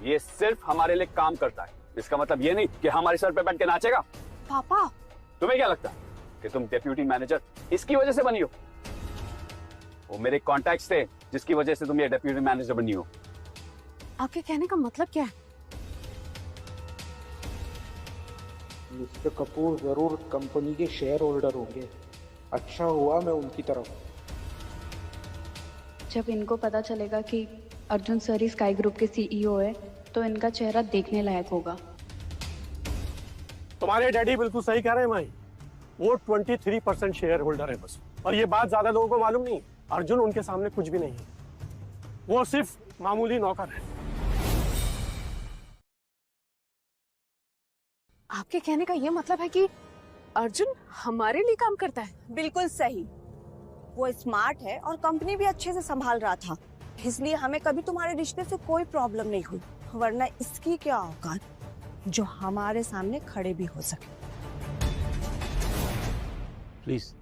ये सिर्फ हमारे लिए काम करता है, इसका मतलब ये नहीं कि हमारे सर पे बैठ के नाचेगा। पापा तुम्हें क्या लगता है कि तुम डेप्यूटी मैनेजर इसकी वजह से बनी हो? वो मेरे कॉन्टैक्ट्स थे जिसकी वजह से तुम ये डेप्यूटी मैनेजर बनी हो। आपके कहने का मतलब क्या है? मिस्टर कपूर जरूर कंपनी के शेयर होल्डर होंगे। अच्छा हुआ मैं उनकी तरफ। जब इनको पता चलेगा कि अर्जुन सर ही स्काई ग्रुप के सीईओ है तो इनका चेहरा देखने लायक होगा। तुम्हारे डैडी बिल्कुल सही कह रहे हैं माही, वो 23% शेयर होल्डर है बस। और ये बात ज्यादा लोगों को मालूम नहीं। अर्जुन उनके सामने कुछ भी नहीं है, वो सिर्फ मामूली नौकर है। आपके कहने का ये मतलब है कि अर्जुन हमारे लिए काम करता है? बिल्कुल सही। वो स्मार्ट है और कंपनी भी अच्छे से संभाल रहा था, इसलिए हमें कभी तुम्हारे रिश्ते से कोई प्रॉब्लम नहीं हुई। वरना इसकी क्या औकात जो हमारे सामने खड़े भी हो सके। प्लीज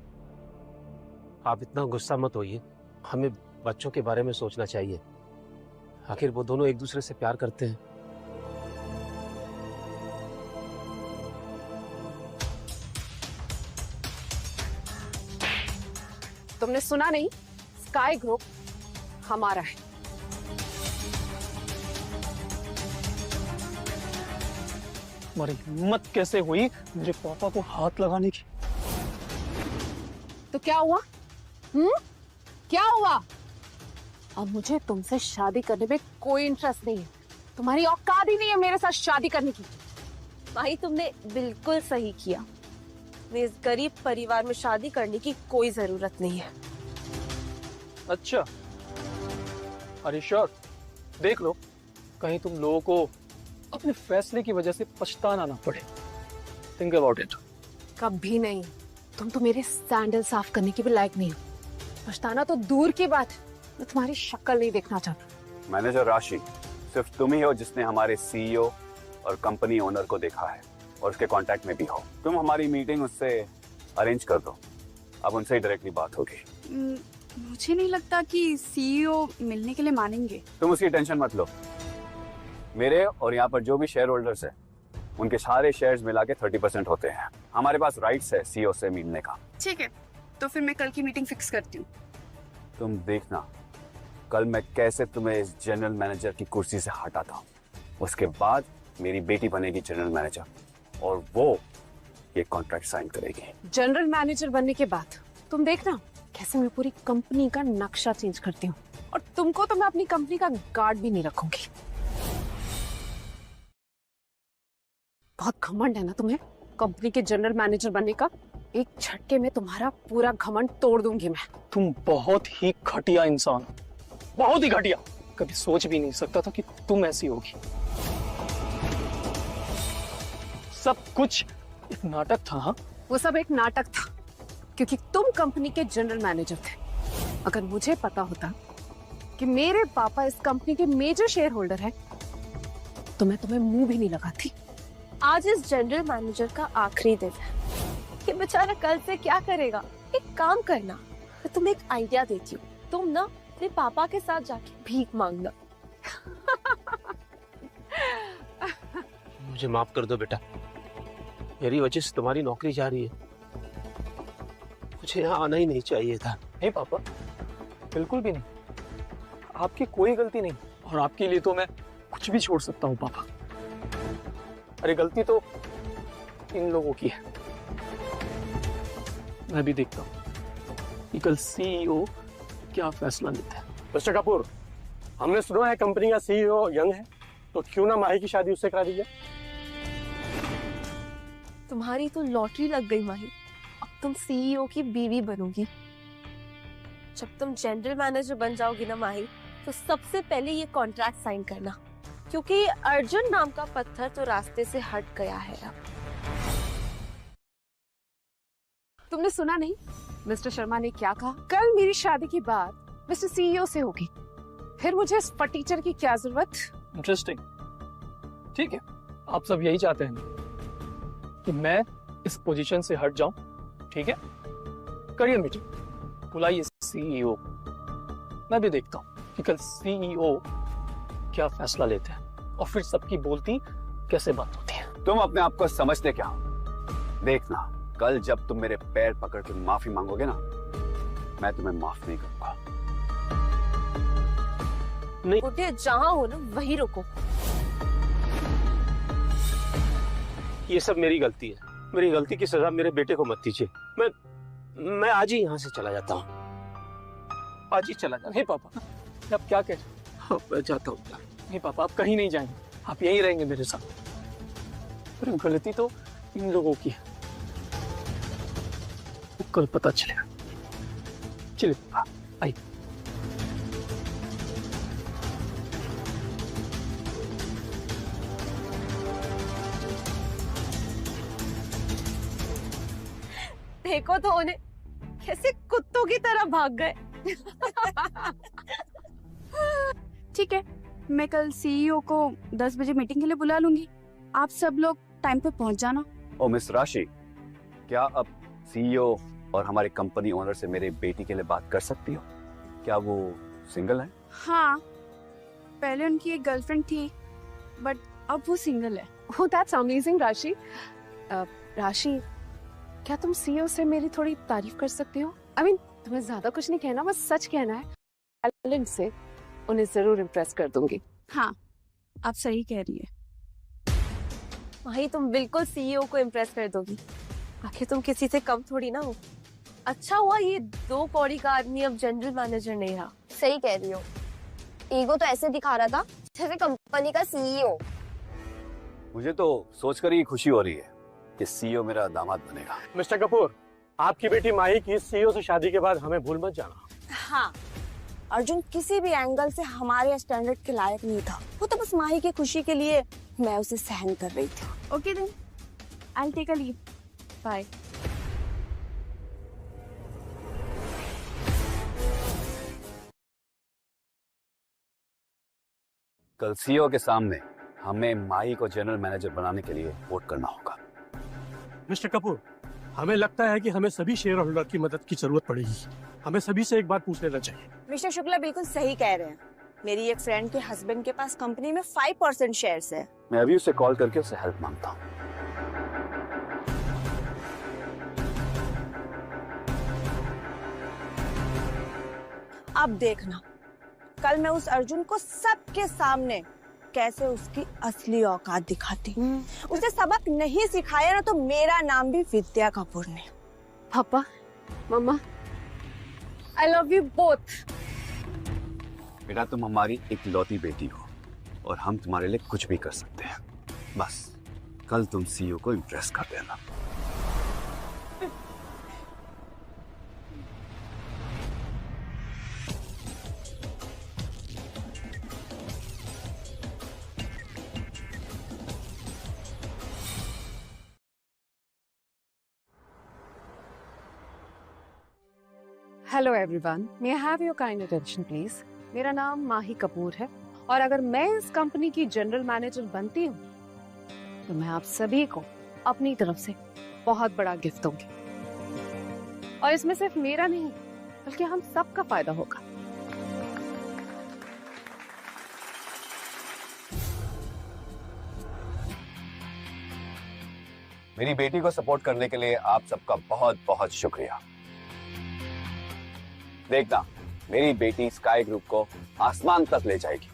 आप इतना गुस्सा मत होइए, हमें बच्चों के बारे में सोचना चाहिए। आखिर वो दोनों एक दूसरे से प्यार करते हैं। तुमने सुना नहीं? स्काई ग्रुप हमारा है। तुम्हारी हिम्मत कैसे हुई मेरे पापा को हाथ लगाने की? तो क्या हुआ? क्या हुआ? अब मुझे तुमसे शादी करने में कोई इंटरेस्ट नहीं है। तुम्हारी औकात ही नहीं है मेरे साथ शादी करने की। भाई तुमने बिल्कुल सही किया। इस गरीब परिवार में शादी करने की कोई जरूरत नहीं है। अच्छा, अरे श्योर, देख लो कहीं तुम लोगों को अपने फैसले की वजह से पछताना ना पड़े। Think about it. कभी नहीं। तुम तो मेरे सैंडल साफ करने के भी लायक नहीं हो। पछताना तो दूर की बात है, मैं तुम्हारी शक्ल नहीं देखना चाहता। मैनेजर राशि, सिर्फ तुम ही हो जिसने हमारे सीईओ और कंपनी ओनर को देखा है और उसके कांटेक्ट में भी हो। तुम हमारी मीटिंग उससे अरेंज कर दो, अब उनसे ही डायरेक्टली बात होगी। मुझे नहीं लगता कि सीईओ मिलने के लिए मानेंगे। तुम उसकी टेंशन मत लो। मेरे और यहाँ पर जो भी शेयर होल्डर्स हैं उनके सारे शेयर्स मिला के 30% होते हैं। हमारे पास राइट्स है सीईओ से मिलने का। ठीक है, तो फिर मैं कल की मीटिंग फिक्स करती हूँ। तुम देखना कल मैं कैसे तुम्हें इस जनरल मैनेजर की कुर्सी से हटाता हूँ। उसके बाद मेरी बेटी बनेगी जनरल मैनेजर और वो ये कॉन्ट्रैक्ट साइन करेगी। जनरल मैनेजर बनने के बाद तुम देखना कैसे मैं पूरी कंपनी का नक्शा चेंज करती हूँ। और तुमको तो मैं अपनी कंपनी का गार्ड भी नहीं रखूंगी। बहुत घमंड है ना तुम्हें कंपनी के जनरल मैनेजर बनने का? एक झटके में तुम्हारा पूरा घमंड तोड़ दूंगी मैं। तुम बहुत ही घटिया इंसान हो, बहुत ही घटिया। कभी सोच भी नहीं सकता था कि तुम ऐसी होगी। सब कुछ एक नाटक था। हाँ, वो सब एक नाटक था क्योंकि तुम कंपनी के जनरल मैनेजर थे। अगर मुझे पता होता कि मेरे पापा इस कंपनी के मेजर शेयर होल्डर है तो मैं तुम्हें मुंह भी नहीं लगाती। आज इस जनरल मैनेजर का आखिरी दिन है। ये बेचारा कल से क्या करेगा? एक काम करना, मैं तुम्हें एक आइडिया देती हूँ। तुम ना अपने पापा के साथ जाके भीख मांगना। मुझे माफ कर दो बेटा, मेरी वजह से तुम्हारी नौकरी जा रही है। मुझे यहाँ आना ही नहीं चाहिए था। नहीं पापा, बिल्कुल भी नहीं। आपकी कोई गलती नहीं और आपके लिए तो मैं कुछ भी छोड़ सकता हूँ पापा। अरे गलती तो इन लोगों की है। मैं भी देखता हूँ कि कल सीईओ क्या फैसला लेता है। मिस्टर कपूर, हमने सुना है कंपनी का सीईओ यंग है, तो क्यों ना माही की शादी उससे करा दीजिए। तुम्हारी तो लॉटरी लग गई माही। अब तुम सीईओ की बीवी बनोगी। जब तुम जनरल मैनेजर बन जाओगी ना माही, तो सबसे पहले ये कॉन्ट्रैक्ट साइन करना, क्योंकि अर्जुन नाम का पत्थर तो रास्ते से हट गया है अब। तुमने सुना नहीं मिस्टर शर्मा ने क्या कहा? कल मेरी शादी की बात मिस्टर सीईओ से होगी, फिर मुझे इस फटीचर की क्या जरूरत? इंटरेस्टिंग। ठीक है, आप सब यही चाहते हैं कि मैं इस पोजीशन से हट जाऊं, ठीक है? करिए मीटिंग, बुलाइए सीईओ। मैं भी देखता हूं कि कल सीईओ क्या फैसला लेते हैं और फिर सबकी बोलती कैसे बात होती है। तुम अपने आप को समझते क्या हो? देखना, कल जब तुम मेरे पैर पकड़ के माफी मांगोगे ना, मैं तुम्हें माफ नहीं करूंगा। नहीं बुढ़े, जहां हो ना वहीं रुको। ये सब मेरी गलती है, मेरी गलती की सजा मेरे बेटे को मत दीजिए। मैं आज ही यहाँ से चला जाता हूँ, आज ही चला जाता हूँ। नहीं पापा, आप क्या कह रहे हैं? हाँ, मैं जाता हूँ। नहीं पापा, आप कहीं नहीं जाएंगे, आप यहीं रहेंगे मेरे साथ। पर गलती तो इन लोगों की है, कल पता चलेगा। चलिए पापा, आइए। देखो तो उन्हें कैसे कुत्तों की तरह भाग गए। ठीक है, मैं कल सीईओ को 10 बजे मीटिंग के लिए बुला लूंगी। आप सब लोग टाइम पे पहुंच जाना। ओ मिस राशि, क्या अब सीईओ और हमारे कंपनी ओनर से मेरे बेटी के लिए बात कर सकती हो? क्या वो सिंगल है? हाँ, पहले उनकी एक गर्लफ्रेंड थी, बट अब वो सिंगल है। Oh, that's amazing, राशि। राशि, क्या तुम सीईओ से मेरी थोड़ी तारीफ कर सकती हो? I mean, तुम्हें ज्यादा कुछ नहीं कहना, बस सच कहना है। टैलेंट से उन्हें जरूर इम्प्रेस कर दूंगी। हाँ, आप सही कह रही है। वही तुम बिल्कुल सीईओ को इम्प्रेस कर दोगी, आखिर तुम किसी से कम थोड़ी ना हो। अच्छा हुआ ये 2 कौड़ी का आदमी अब जनरल मैनेजर नहीं रहा। सही कह रही हो, ईगो तो ऐसे दिखा रहा था जैसे कंपनी का सीईओ। मुझे तो सोचकर ही खुशी हो रही है कि सीईओ मेरा दामाद बनेगा। मिस्टर कपूर, आपकी बेटी माही की सीईओ से शादी के बाद हमें भूल मत जाना। हाँ, अर्जुन किसी भी एंगल से हमारे स्टैंडर्ड के लायक नहीं था। वो तो बस माही की खुशी के लिए मैं उसे सहन कर रही थी। Okay then, I will take a leave. Bye. कल सीईओ के सामने हमें माही को जनरल मैनेजर बनाने के लिए वोट करना होगा। मिस्टर कपूर, हमें लगता है कि हमें सभी शेयर होल्डर की मदद की जरूरत पड़ेगी। हमें सभी से एक बात पूछ लेना चाहिए। मिस्टर शुक्ला बिल्कुल सही कह रहे हैं। मेरी एक फ्रेंड के हस्बैंड के पास कंपनी में 5% शेयर्स है। मैं अभी उसे कॉल करके उससे हेल्प मांगता हूँ। अब देखना, कल मैं उस अर्जुन को सबके सामने कैसे उसकी असली औकात दिखाती। उसे सबक नहीं सिखाया ना तो मेरा नाम भी विद्या कपूर ने। पापा, मम्मा, I love you both। बेटा, तुम हमारी इकलौती बेटी हो और हम तुम्हारे लिए कुछ भी कर सकते हैं। बस कल तुम सीईओ को इम्प्रेस कर देना। Hello everyone, may I have your kind attention please. मेरा नाम माही कपूर है और अगर मैं इस कंपनी की जनरल मैनेजर बनती हूँ तो मैं आप सभी को अपनी तरफ से बहुत बड़ा गिफ्ट दूंगी और इसमें सिर्फ मेरा नहीं बल्कि हम सबका फायदा होगा। मेरी बेटी को सपोर्ट करने के लिए आप सबका बहुत बहुत शुक्रिया। देखना, मेरी बेटी स्काई ग्रुप को आसमान तक ले जाएगी।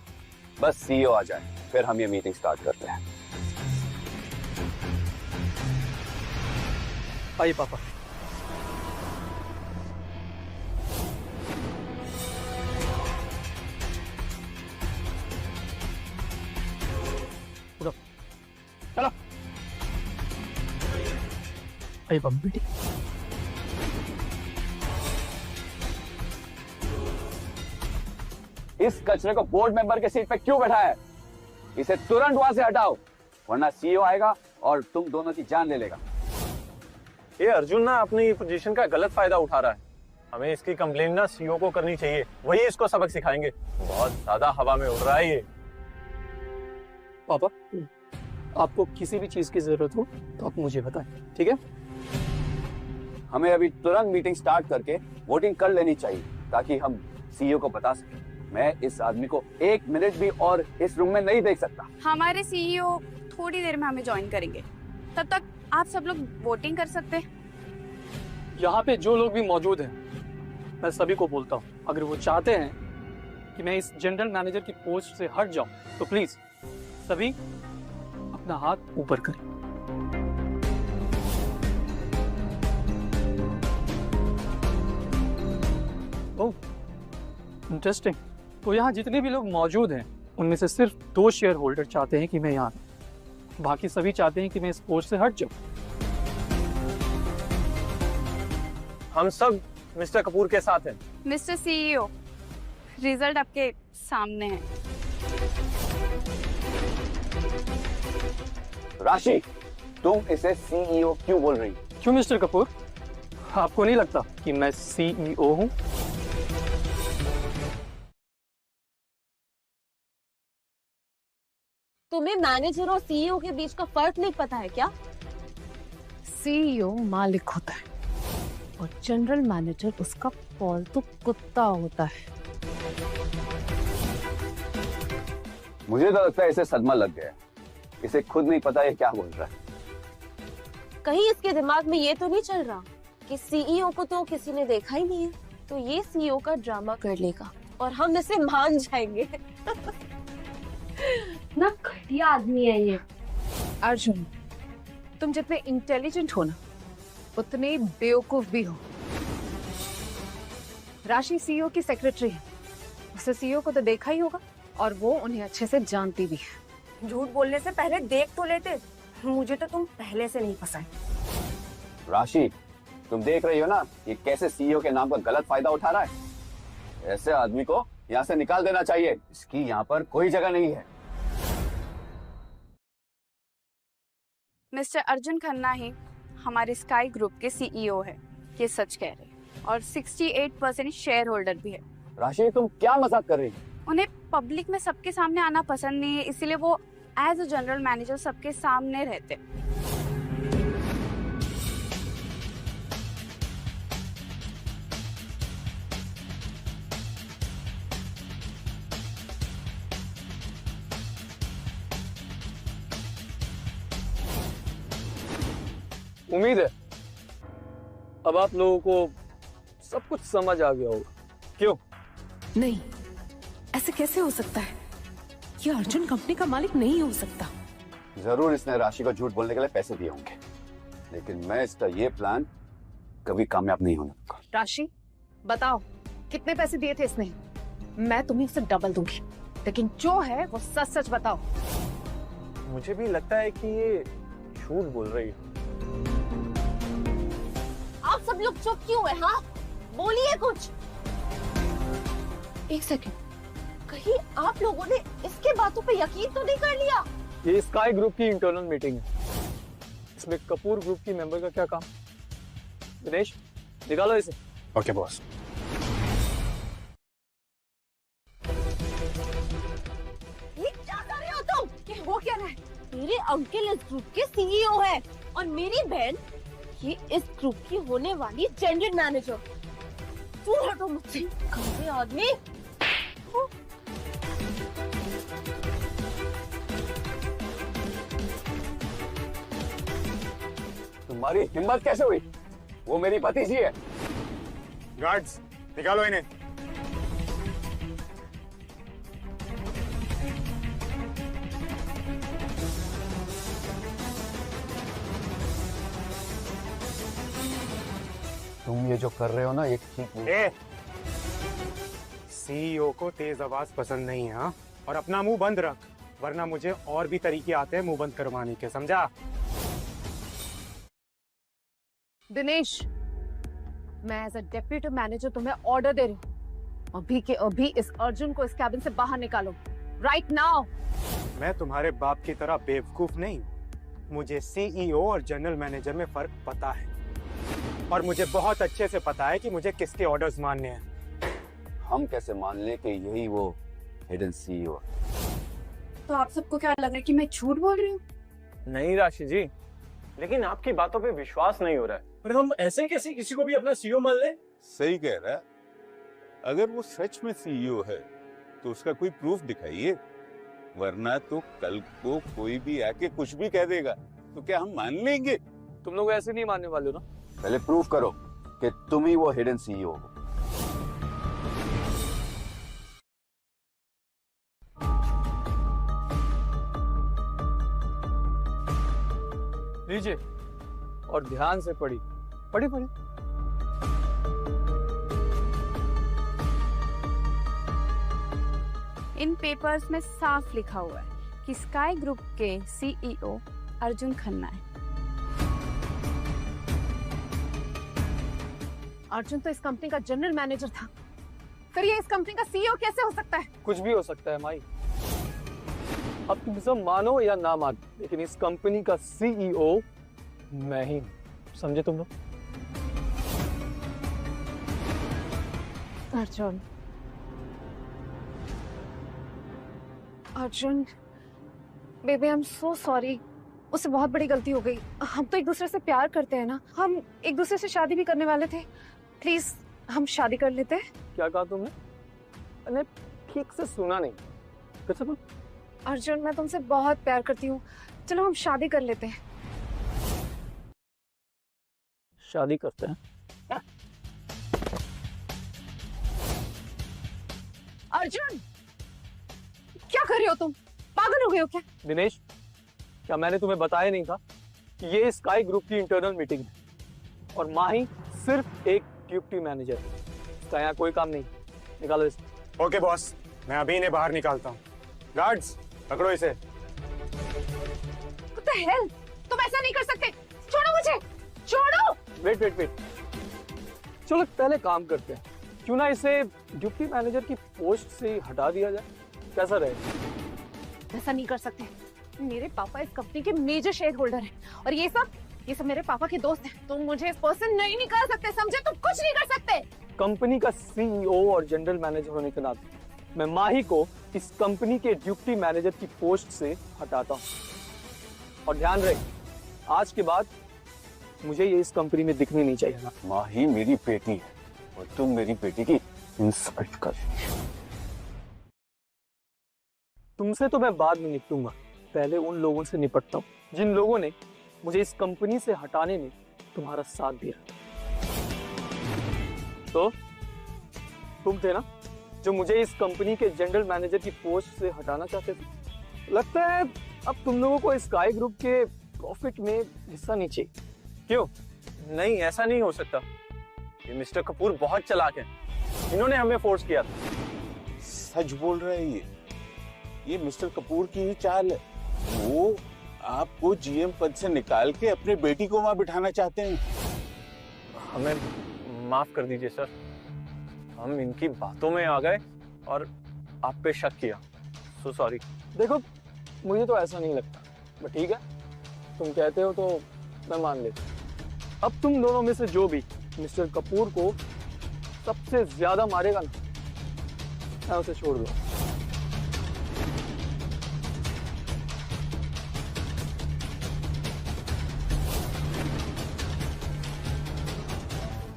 बस सीईओ आ जाए, फिर हम ये मीटिंग स्टार्ट करते हैं। आइए पापा। उठो, चलो। आइए पापा बेटी। इस कचरे को बोर्ड मेंबर के सीट पे क्यों बैठाया है? इसे तुरंत वहां से हटाओ, वरना सीईओ आएगा और तुम दोनों की जान ले लेगा। ये अर्जुन ना अपनी पोजीशन का गलत फायदा उठा रहा है। हमें इसकी कंप्लेन ना सीईओ को करनी चाहिए, वही इसको सबक सिखाएंगे। बहुत ज्यादा हवा में उड़ रहा है ये। पापा, आपको किसी भी चीज की जरूरत हो तो आप मुझे बताएं, ठीक है? हमें अभी तुरंत मीटिंग स्टार्ट करके वोटिंग कर लेनी चाहिए ताकि हम सीईओ को बता सकें। मैं इस आदमी को 1 मिनट भी और इस रूम में नहीं देख सकता। हमारे सीईओ थोड़ी देर में हमें ज्वाइन करेंगे, तब तक आप सब लोग वोटिंग कर सकते हैं। यहाँ पे जो लोग भी मौजूद हैं, मैं सभी को बोलता हूँ, अगर वो चाहते हैं कि मैं इस जनरल मैनेजर की पोस्ट से हट जाऊं तो प्लीज सभी अपना हाथ ऊपर करें। ओह, इंटरेस्टिंग। तो यहाँ जितने भी लोग मौजूद हैं उनमें से सिर्फ 2 शेयर होल्डर चाहते हैं कि मैं यहाँ, बाकी सभी चाहते हैं कि मैं इस पोस्ट से हट जाऊं। हम सब मिस्टर कपूर के साथ हैं। मिस्टर सीईओ, रिजल्ट आपके सामने है। राशि, तुम इसे सीईओ क्यों बोल रही? क्यों मिस्टर कपूर, आपको नहीं लगता कि मैं सीईओ हूँ? तुम्हें मैनेजर और सीईओ के बीच का फर्क नहीं पता है क्या? सीईओ मालिक होता है और जनरल मैनेजर उसका पालतू कुत्ता होता है। मुझे तो लगता है इसे सदमा लग गया। इसे खुद नहीं पता ये क्या बोल रहा है। कहीं इसके दिमाग में ये तो नहीं चल रहा कि सीईओ को तो किसी ने देखा ही नहीं है, तो ये सीईओ का ड्रामा कर लेगा और हम इसे मान जाएंगे। ना घटिया आदमी है ये। अर्जुन, तुम जितने इंटेलिजेंट हो ना, उतने बेवकूफ भी हो। राशि सीईओ की सेक्रेटरी है, उसे सीईओ को तो देखा ही होगा और वो उन्हें अच्छे से जानती भी है। झूठ बोलने से पहले देख तो लेते। मुझे तो तुम पहले से नहीं पसंद। राशि, तुम देख रही हो ना ये कैसे सीईओ के नाम का गलत फायदा उठा रहा है। ऐसे आदमी को यहाँ से निकाल देना चाहिए। इसकी यहाँ पर कोई जगह नहीं है। मिस्टर अर्जुन खन्ना ही हमारे स्काई ग्रुप के सीईओ है, ये सच कह रहे हैं, और 68% शेयर होल्डर भी है। राशि, तुम क्या मजाक कर रही हो? उन्हें पब्लिक में सबके सामने आना पसंद नहीं है, इसलिए वो एज अ जनरल मैनेजर सबके सामने रहते। उम्मीद है अब आप लोगों को सब कुछ समझ आ गया होगा। क्यों? नहीं, ऐसे कैसे हो सकता है? ये अर्जुन कंपनी का मालिक नहीं हो सकता। जरूर इसने राशि को झूठ बोलने के लिए पैसे दिए होंगे, लेकिन मैं इसका ये प्लान कभी कामयाब नहीं होने दूंगा। राशि, बताओ कितने पैसे दिए थे इसने? मैं तुम्हें उससे डबल दूंगी, लेकिन जो है वो सच सच बताओ। मुझे भी लगता है कि ये झूठ बोल रही है। आप सब लोग चुप क्यों है? हाँ, बोलिए कुछ। एक सेकंड, कहीं आप लोगों ने इसके बातों पे यकीन तो नहीं कर लिया? ये स्काई ग्रुप की इंटरनल मीटिंग है, इसमें कपूर ग्रुप की मेंबर का क्या काम? दिनेश, निकालो इसे। Okay boss. ये क्या कर रहे हो तुम? ये हो क्या रहा है? मेरे अंकल इस ग्रुप के सीईओ है और मेरी बहन ये इस ग्रुप की होने वाली जनरल मैनेजर। दूर हटो मुझसे, गंदे आदमी। तुम्हारी हिम्मत कैसे हुई? वो मेरी भतीजी है। गार्ड्स, निकालो इन्हें। तुम ये जो कर रहे हो ना ये ठीक नहीं। सीईओ को तेज आवाज पसंद नहीं है, हाँ? और अपना मुंह बंद रख, वरना मुझे और भी तरीके आते हैं मुंह बंद करवाने के, समझा? दिनेश, मैं एज अ डेप्यूटी मैनेजर तुम्हें ऑर्डर दे रही हूँ, अभी के अभी इस अर्जुन को इस कैबिन से बाहर निकालो, राइट नाउ। मैं तुम्हारे बाप की तरह बेवकूफ नहीं हूँ। मुझे सीईओ और जनरल मैनेजर में फर्क पता है, और मुझे बहुत अच्छे से पता है कि मुझे किसके ऑर्डर्स मानने हैं। हम कैसे मान लें कि यही वो हिडन सीईओ? तो आप सबको क्या लग रहा है कि मैं झूठ बोल रही हूँ? नहीं राशि जी, लेकिन आपकी बातों पे विश्वास नहीं हो रहा है। पर हम ऐसे कैसे किसी को भी अपना सीईओ मान लें? सही कह रहा है। अगर वो सच में सीईओ है तो उसका कोई प्रूफ दिखाइए, वरना तो कल को कोई भी आके कुछ भी कह देगा तो क्या हम मान लेंगे? तुम लोग ऐसे नहीं मानने वाले हो ना? पहले प्रूफ करो कि तुम ही वो हिडन सीईओ हो। लीजिए और ध्यान से पढ़ी पढ़ी पढ़ी। इन पेपर्स में साफ लिखा हुआ है कि स्काई ग्रुप के सीईओ अर्जुन खन्ना है। अर्जुन तो इस कंपनी का जनरल मैनेजर था, फिर ये इस कंपनी का सीईओ कैसे हो सकता है? कुछ भी हो सकता है माई, अब तुम सब मानो या ना मानो, लेकिन इस कंपनी का सीईओ मैं ही हूं, समझे तुम लोग? Arjun, Arjun baby, I am so sorry, उससे बहुत बड़ी गलती हो गई। हम तो एक दूसरे से प्यार करते हैं ना, हम एक दूसरे से शादी भी करने वाले थे। प्लीज हम शादी कर लेते हैं। क्या कहा तुमने? मैंने ठीक से सुना नहीं, फिर से बोल। अर्जुन, मैं तुमसे बहुत प्यार करती हूँ, चलो हम शादी कर लेते हैं। शादी करते हैं? अर्जुन, क्या कर रहे हो तुम? पागल हो गए हो क्या? दिनेश, क्या मैंने तुम्हें बताया नहीं था कि ये स्काई ग्रुप की इंटरनल मीटिंग है और माही सिर्फ एक डिप्टी मैनेजर है, इसका यहाँ कोई काम नहीं। निकालो इसे। ओके बॉस, मैं अभी इन्हें बाहर निकालता हूँ। गार्ड्स, पकड़ो इसे। What the hell? तुम ऐसा नहीं कर सकते, छोड़ो मुझे, छोड़ो। वेट वेट वेट, चलो पहले काम करते हैं, क्यों ना इसे डिप्टी मैनेजर की पोस्ट से हटा दिया जाए, कैसा रहेगा? ऐसा नहीं कर सकते, मेरे पापा इस कंपनी के मेजर शेयर होल्डर हैं और ये सब मेरे पापा के दोस्त हैं। तुम मुझे इस पर्सन नहीं निकाल सकते, समझे? तुम कुछ नहीं कर सकते। कंपनी का सीईओ और जनरल मैनेजर होने के नाते मैं माही को इस कंपनी के डिप्टी मैनेजर की पोस्ट से हटाता हूँ, और ध्यान रहे आज के बाद मुझे ये इस कंपनी में दिखनी नहीं चाहिए ना। माही मेरी बेटी है और तुम मेरी बेटी की इंसल्ट कर। तुमसे तो मैं बाद में निपटूंगा, पहले उन लोगों से निपटता हूँ जिन लोगों ने मुझे इस कंपनी से हटाने में तुम्हारा साथ दिया। तो तुम थे ना जो मुझे इस कंपनी के जनरल मैनेजर की पोस्ट से हटाना चाहते थे। लगता है अब तुम लोगों को स्काई ग्रुप के प्रॉफिट में हिस्सा नहीं चाहिए। क्यों? नहीं, ऐसा नहीं हो सकता। ये मिस्टर कपूर बहुत चालाक है, इन्होंने हमें फोर्स किया था। सच बोल रहा है ये मिस्टर कपूर की ही चाल है। वो आपको जीएम पद से निकाल के अपने बेटी को वहां बिठाना चाहते हैं। हमें माफ कर दीजिए सर, हम इनकी बातों में आ गए और आप पे शक किया। So sorry. देखो मुझे तो ऐसा नहीं लगता, बट ठीक है, तुम कहते हो तो मैं मान लेता हूं। अब तुम दोनों में से जो भी मिस्टर कपूर को सबसे ज्यादा मारेगा ना, मैं उसे छोड़ दूंगा।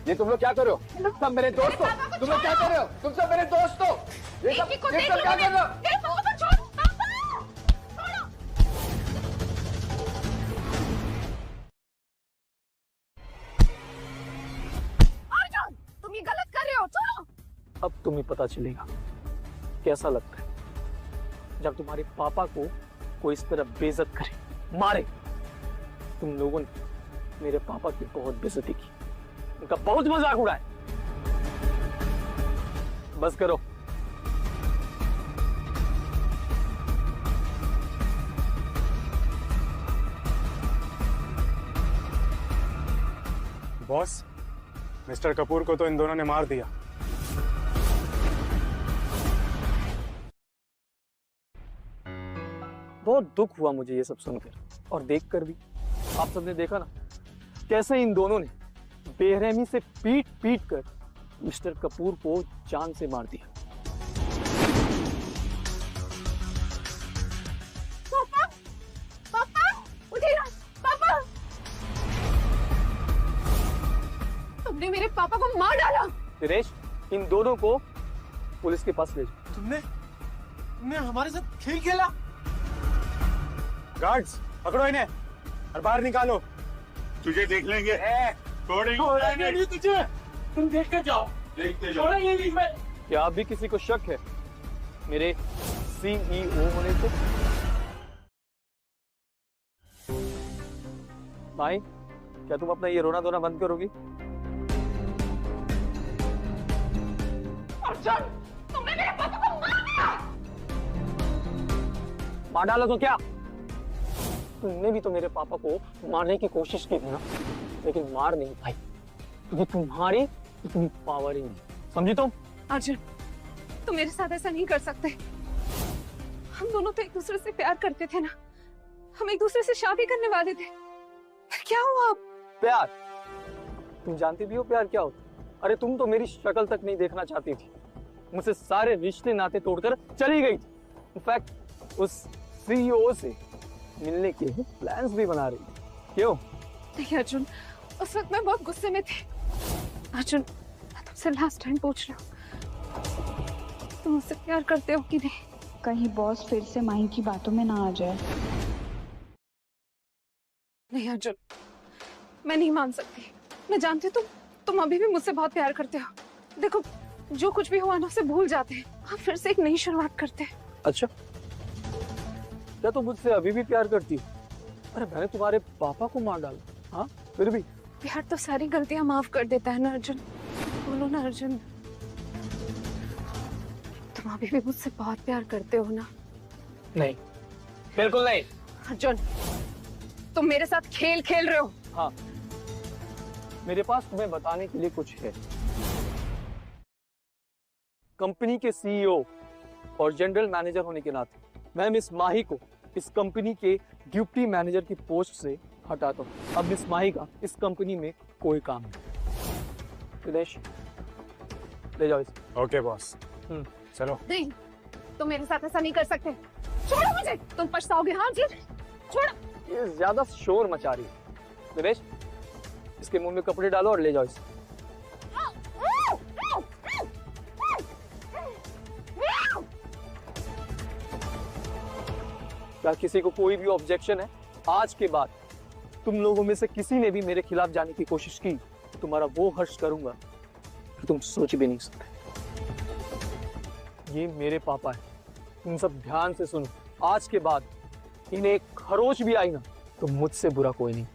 ये तुम लोग क्या कर रहे हो? सब मेरे दोस्त हो, तुम लोग क्या कर रहे हो? तुम सब मेरे दोस्त हो, ये सब क्या कर रहे हो? अर्जुन, तुम ये गलत कर रहे हो, छोड़ो। अब तुम्हें पता चलेगा कैसा लगता है जब तुम्हारे पापा को कोई इस तरह बेइज्जत करे, मारे। तुम लोगों ने मेरे पापा की बहुत बेइज्जती की, उनका बहुत मजाक उड़ाया। बस करो। बॉस, मिस्टर कपूर को तो इन दोनों ने मार दिया, बहुत दुख हुआ मुझे ये सब सुनकर और देखकर भी। आप सबने देखा ना कैसे इन दोनों ने बेरहमी से पीट पीट कर मिस्टर कपूर को जान से मार दिया। पापा, पापा, उठिए ना, पापा। तुमने मेरे पापा को मार डाला। दिनेश, इन दोनों को पुलिस के पास ले जाओ। तुमने हमारे साथ खेल खेला। गार्ड्स, पकड़ो इन्हें और बाहर निकालो। तुझे देख लेंगे। छोड़ेंगे नहीं तुझे। तुम देख कर जाओ। देखते जाओ। छोड़ेंगे नहीं मैं। क्या अभी किसी को शक है मेरे सीईओ होने को? भाई, क्या तुम अपना ये रोना धोना बंद करोगी? अर्जुन, तुमने मेरे पापा को मार दिया। मार डाला तो क्या? तुमने भी तो मेरे पापा को मारने की कोशिश की थी ना, लेकिन मार नहीं पाई क्योंकि तुम्हारी इतनी पावर ही नहीं, समझी तुम? अर्जुन, तुम मेरे साथ ऐसा नहीं कर सकते। हम दोनों तो एक दूसरे से प्यार करते थे ना, हम एक दूसरे से शादी करने वाले थे। क्या हुआ अब? प्यार? तुम जानती भी हो प्यार क्या होता? अरे तुम तो मेरी शक्ल तक नहीं देखना चाहती थी, मुझसे सारे रिश्ते नाते तोड़कर चली गई थी। इनफैक्ट उस सीईओ से मिलने के प्लान्स भी बना रही थी। क्यों? नहीं अर्जुन, उस वक्त मैं बहुत गुस्से में थी। अर्जुन, मैं तुमसे लास्ट टाइम पूछ रहा हूँ, तुम मुझसे प्यार करते हो कि नहीं? कहीं बॉस फिर से माही की बातों में ना आ जाए। नहीं अर्जुन, मैं नहीं मान सकती। मैं जानती हूँ तुम अभी भी मुझसे बहुत प्यार करते हो। देखो, जो कुछ भी हुआ ना उसे भूल जाते हैं, हम फिर से एक नई शुरुआत करते हैं। अच्छा, क्या तुम मुझसे अभी भी प्यार करती हो? अरे मैंने तुम्हारे पापा को मार डाला, हाँ? फिर भी प्यार तो सारी गलतियां माफ कर देता है ना अर्जुन। बोलो ना अर्जुन, तुम अभी भी मुझसे बहुत प्यार करते हो ना? नहीं, बिल्कुल नहीं। अर्जुन, तुम मेरे साथ खेल खेल रहे हो। हाँ, मेरे पास तुम्हें बताने के लिए कुछ है। कंपनी के सीईओ और जनरल मैनेजर होने के नाते मैं मिस माही को इस कंपनी के डिप्टी मैनेजर की पोस्ट से हटाता हूँ। अब मिस माही का इस कंपनी में कोई काम नहीं। दिनेश, ले जाओ इसे। ओके बॉस, चलो। नहीं, तुम मेरे साथ ऐसा नहीं कर सकते। छोड़ो मुझे, तुम पछताओगे। हाँ जी, छोड़ो। ये ज्यादा शोर मचा रही है। दिनेश, इसके मुंह में कपड़े डालो और ले जाओ इसे। क्या किसी को कोई भी ऑब्जेक्शन है? आज के बाद तुम लोगों में से किसी ने भी मेरे खिलाफ जाने की कोशिश की, तुम्हारा वो हर्ष करूंगा कि तुम सोच भी नहीं सकते। ये मेरे पापा है, तुम सब ध्यान से सुनो। आज के बाद इन्हें एक खरोच भी आई ना तो मुझसे बुरा कोई नहीं।